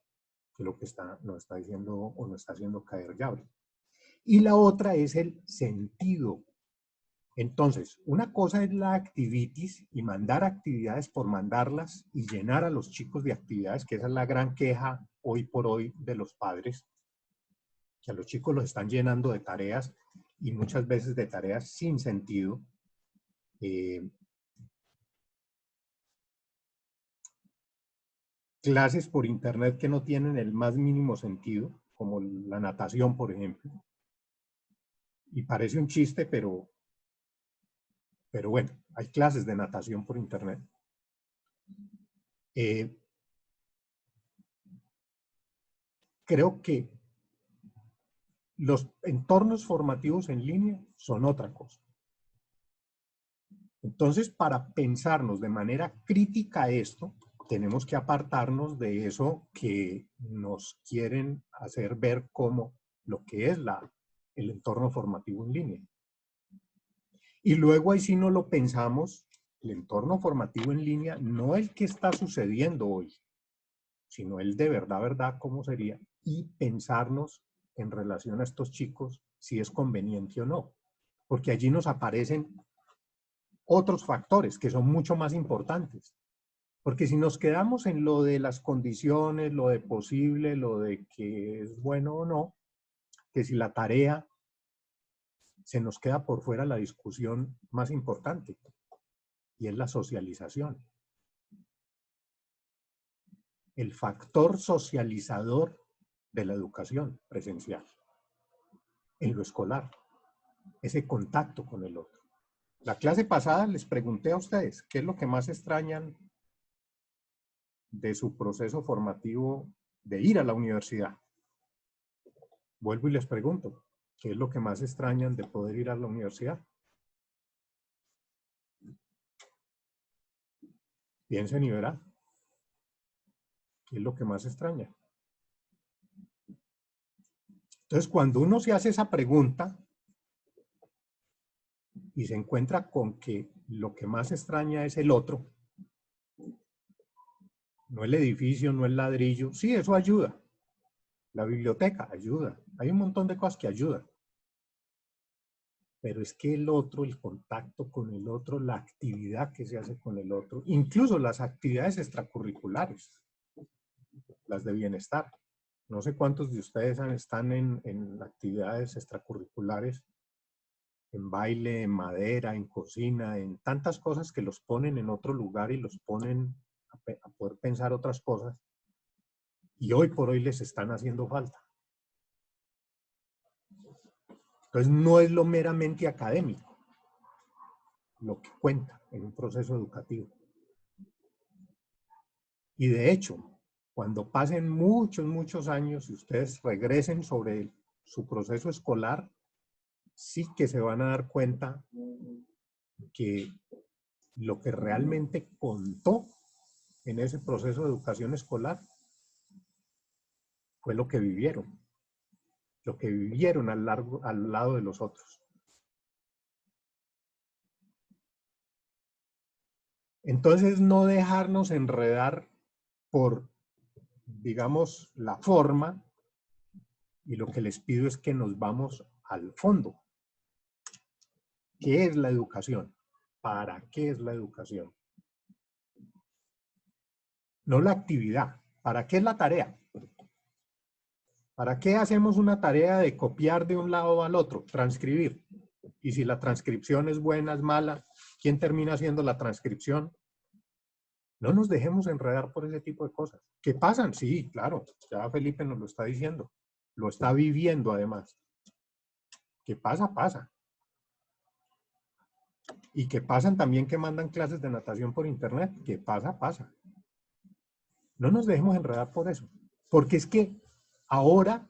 que es lo que nos está diciendo o nos está haciendo caer llave. Y la otra es el sentido. Entonces, una cosa es la activities y mandar actividades por mandarlas y llenar a los chicos de actividades, que esa es la gran queja hoy por hoy de los padres, que a los chicos los están llenando de tareas y muchas veces de tareas sin sentido. Clases por internet que no tienen el más mínimo sentido, como la natación, por ejemplo. Y parece un chiste, pero bueno, hay clases de natación por internet. Creo que los entornos formativos en línea son otra cosa. Entonces, para pensarnos de manera crítica esto, tenemos que apartarnos de eso que nos quieren hacer ver como lo que es el entorno formativo en línea. Y luego ahí sí no lo pensamos, el entorno formativo en línea, no el que está sucediendo hoy, sino el de verdad, cómo sería, y pensarnos en relación a estos chicos si es conveniente o no. Porque allí nos aparecen otros factores que son mucho más importantes. Porque si nos quedamos en lo de las condiciones, lo de posible, lo de que es bueno o no, que si la tarea, se nos queda por fuera la discusión más importante, y es la socialización. El factor socializador de la educación presencial, en lo escolar, ese contacto con el otro. La clase pasada les pregunté a ustedes, ¿qué es lo que más extrañan de su proceso formativo de ir a la universidad? Vuelvo y les pregunto, ¿qué es lo que más extrañan de poder ir a la universidad? Piensen y verán. ¿Qué es lo que más extraña? Entonces, cuando uno se hace esa pregunta y se encuentra con que lo que más extraña es el otro, no el edificio, no el ladrillo, sí, eso ayuda. La biblioteca ayuda. Hay un montón de cosas que ayudan. Pero es que el otro, el contacto con el otro, la actividad que se hace con el otro, incluso las actividades extracurriculares, las de bienestar. No sé cuántos de ustedes están en actividades extracurriculares, en baile, en madera, en cocina, en tantas cosas que los ponen en otro lugar y los ponen a poder pensar otras cosas. Y hoy por hoy les están haciendo falta. Entonces no es lo meramente académico lo que cuenta en un proceso educativo. Y de hecho, cuando pasen muchos años y ustedes regresen sobre su proceso escolar, sí que se van a dar cuenta que lo que realmente contó en ese proceso de educación escolar fue lo que vivieron al lado de los otros. Entonces, no dejarnos enredar por, digamos, la forma, y lo que les pido es que nos vamos al fondo. ¿Qué es la educación? ¿Para qué es la educación? No la actividad. ¿Para qué es la tarea? ¿Para qué hacemos una tarea de copiar de un lado al otro? Transcribir. Y si la transcripción es buena, es mala, ¿quién termina haciendo la transcripción? No nos dejemos enredar por ese tipo de cosas. ¿Qué pasan? Sí, claro. Ya Felipe nos lo está diciendo. Lo está viviendo además. ¿Qué pasa? Pasa. Y que pasan también que mandan clases de natación por internet. ¿Qué pasa? Pasa. No nos dejemos enredar por eso. Porque es que ahora,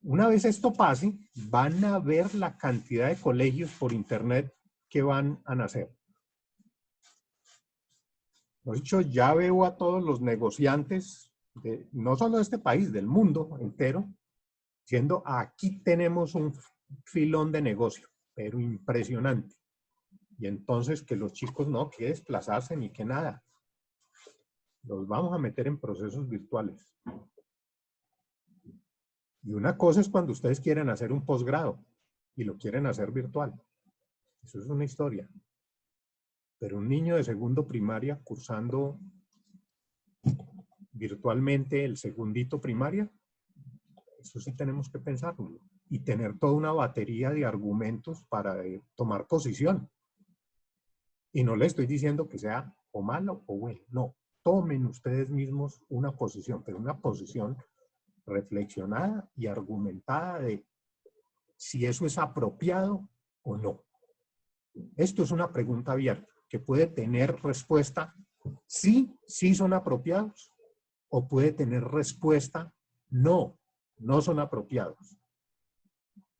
una vez esto pase, van a ver la cantidad de colegios por internet que van a nacer. De hecho, ya veo a todos los negociantes, no solo de este país, del mundo entero, diciendo, aquí tenemos un filón de negocio, pero impresionante. Y entonces que los chicos no, que desplazarse ni que nada. Los vamos a meter en procesos virtuales. Y una cosa es cuando ustedes quieren hacer un posgrado y lo quieren hacer virtual. Eso es una historia. Pero un niño de segundo primaria cursando virtualmente el segundito primaria, eso sí tenemos que pensarlo. Y tener toda una batería de argumentos para tomar posición. Y no le estoy diciendo que sea o malo o bueno, no. Tomen ustedes mismos una posición, pero una posición reflexionada y argumentada de si eso es apropiado o no. Esto es una pregunta abierta que puede tener respuesta sí, sí son apropiados, o puede tener respuesta no, no son apropiados.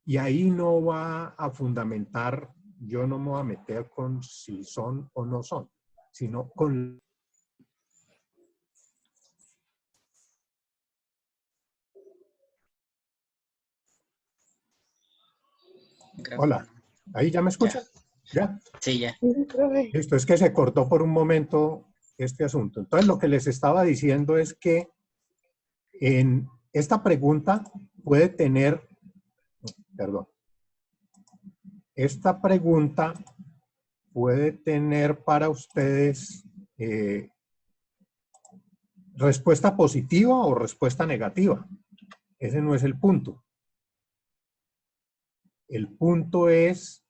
Y ahí no va a fundamentar, yo no me voy a meter con si son o no son, sino con... Hola, ¿ahí ya me escuchan? ¿Ya? Sí, ya. Listo, es que se cortó por un momento este asunto. Entonces, lo que les estaba diciendo es que en esta pregunta puede tener, perdón, esta pregunta puede tener para ustedes respuesta positiva o respuesta negativa. Ese no es el punto. El punto es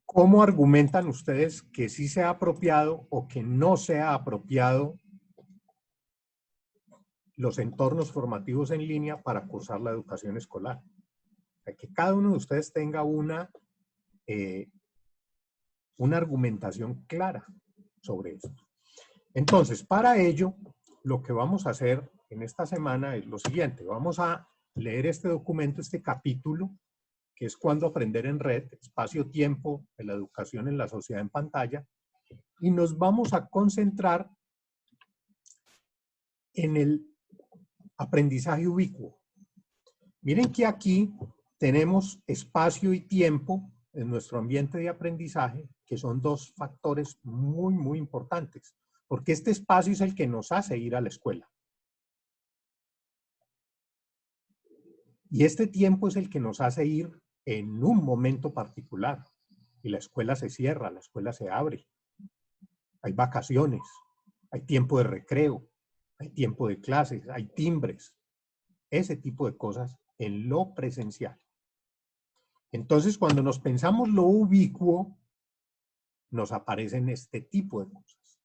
cómo argumentan ustedes que sí sea apropiado o que no sea apropiado los entornos formativos en línea para cursar la educación escolar. O sea, que cada uno de ustedes tenga una argumentación clara sobre esto. Entonces, para ello, lo que vamos a hacer en esta semana es lo siguiente. Vamos a leer este documento, este capítulo, que es Cuándo aprender en red, espacio-tiempo de la educación en la sociedad en pantalla, y nos vamos a concentrar en el aprendizaje ubicuo. Miren que aquí tenemos espacio y tiempo en nuestro ambiente de aprendizaje, que son dos factores muy, muy importantes, porque este espacio es el que nos hace ir a la escuela. Y este tiempo es el que nos hace ir en un momento particular. Y la escuela se cierra, la escuela se abre. Hay vacaciones, hay tiempo de recreo, hay tiempo de clases, hay timbres. Ese tipo de cosas en lo presencial. Entonces, cuando nos pensamos lo ubicuo, nos aparecen este tipo de cosas.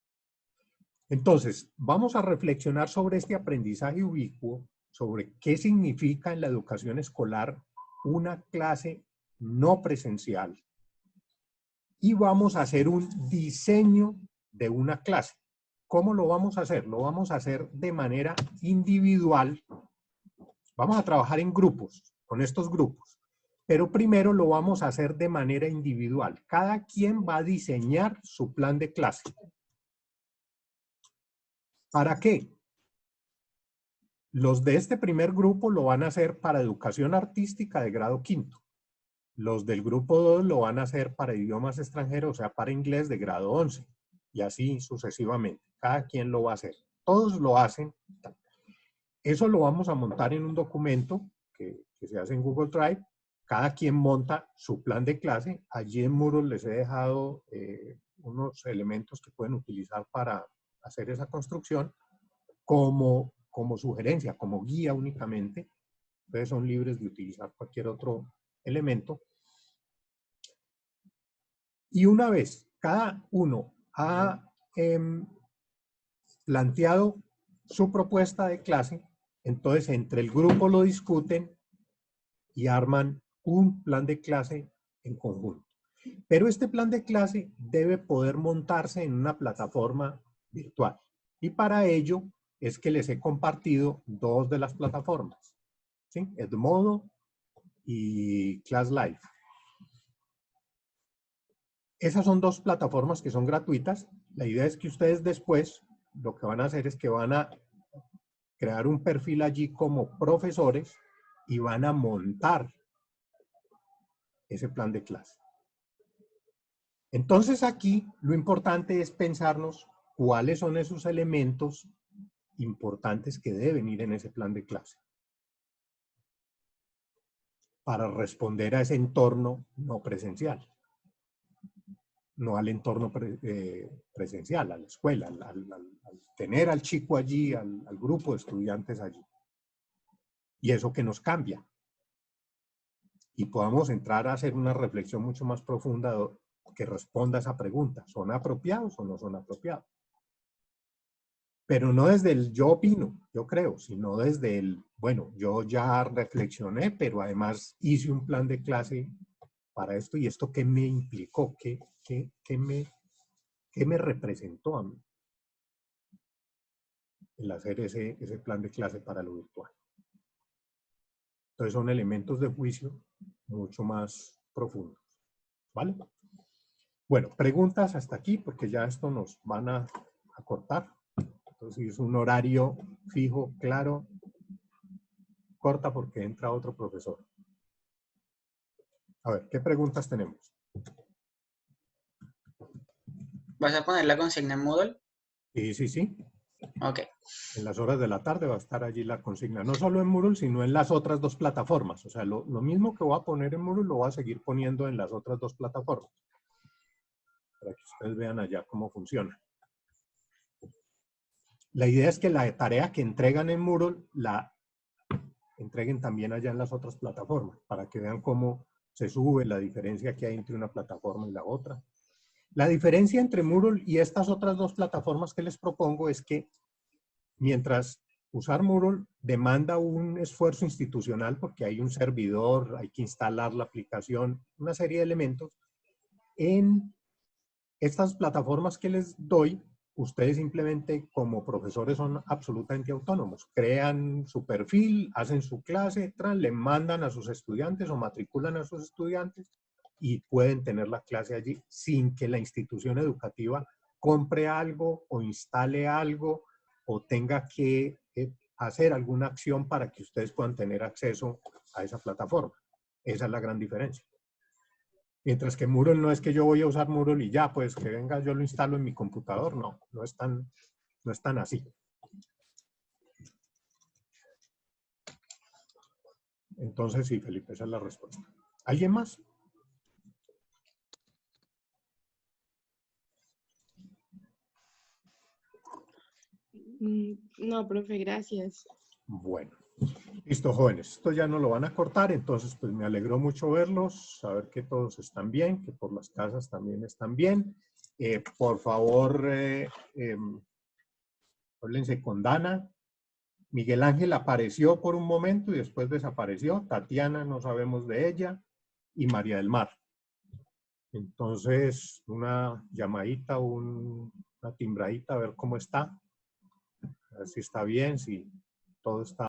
Entonces, vamos a reflexionar sobre este aprendizaje ubicuo, sobre qué significa en la educación escolar una clase no presencial. Y vamos a hacer un diseño de una clase. ¿Cómo lo vamos a hacer? Lo vamos a hacer de manera individual. Vamos a trabajar en grupos, con estos grupos. Pero primero lo vamos a hacer de manera individual. Cada quien va a diseñar su plan de clase. ¿Para qué? Los de este primer grupo lo van a hacer para educación artística de grado quinto. Los del grupo 2 lo van a hacer para idiomas extranjeros, o sea, para inglés de grado 11. Y así sucesivamente. Cada quien lo va a hacer. Todos lo hacen. Eso lo vamos a montar en un documento que se hace en Google Drive. Cada quien monta su plan de clase. Allí en Moodle les he dejado unos elementos que pueden utilizar para hacer esa construcción como sugerencia, como guía únicamente. Ustedes son libres de utilizar cualquier otro elemento. Y una vez cada uno ha planteado su propuesta de clase, entonces entre el grupo lo discuten y arman un plan de clase en conjunto. Pero este plan de clase debe poder montarse en una plataforma virtual. Y para ello es que les he compartido dos de las plataformas, ¿sí? Edmodo y ClassLive. Esas son dos plataformas que son gratuitas. La idea es que ustedes después lo que van a hacer es que van a crear un perfil allí como profesores y van a montar ese plan de clase. Entonces aquí lo importante es pensarnos cuáles son esos elementos importantes que deben ir en ese plan de clase para responder a ese entorno no presencial, no al entorno presencial, a la escuela, al tener al chico allí, al grupo de estudiantes allí. Y eso que nos cambia. Y podamos entrar a hacer una reflexión mucho más profunda que responda a esa pregunta. ¿Son apropiados o no son apropiados? Pero no desde el yo opino, yo creo, sino desde el, bueno, yo ya reflexioné, pero además hice un plan de clase para esto, y esto qué me implicó, qué me representó a mí el hacer ese plan de clase para lo virtual. Entonces son elementos de juicio mucho más profundos, ¿vale? Bueno, preguntas hasta aquí, porque ya esto nos van a cortar. Entonces es un horario fijo, claro. Corta porque entra otro profesor. A ver, ¿qué preguntas tenemos? ¿Vas a poner la consigna en Moodle? Sí. Ok. En las horas de la tarde va a estar allí la consigna. No solo en Moodle, sino en las otras dos plataformas. O sea, lo mismo que voy a poner en Moodle lo voy a seguir poniendo en las otras dos plataformas. Para que ustedes vean allá cómo funciona. La idea es que la tarea que entregan en Moodle la entreguen también allá en las otras plataformas, para que vean cómo se sube, la diferencia que hay entre una plataforma y la otra. La diferencia entre Moodle y estas otras dos plataformas que les propongo es que mientras usar Moodle demanda un esfuerzo institucional porque hay un servidor, hay que instalar la aplicación, una serie de elementos, en estas plataformas que les doy, ustedes simplemente como profesores son absolutamente autónomos. Crean su perfil, hacen su clase, le mandan a sus estudiantes o matriculan a sus estudiantes y pueden tener la clase allí sin que la institución educativa compre algo o instale algo o tenga que hacer alguna acción para que ustedes puedan tener acceso a esa plataforma. Esa es la gran diferencia. Mientras que Moodle no es que yo voy a usar Moodle y ya, pues que venga, yo lo instalo en mi computador. No es tan así. Entonces, sí, Felipe, esa es la respuesta. ¿Alguien más? No, profe, gracias. Bueno. Listo, jóvenes. Esto ya no lo van a cortar, entonces pues me alegró mucho verlos, saber que todos están bien, que por las casas también están bien. Por favor, háblense con Dana. Miguel Ángel apareció por un momento y después desapareció. Tatiana, no sabemos de ella. Y María del Mar. Entonces, una llamadita, una timbradita, a ver cómo está. A ver si está bien, si todo está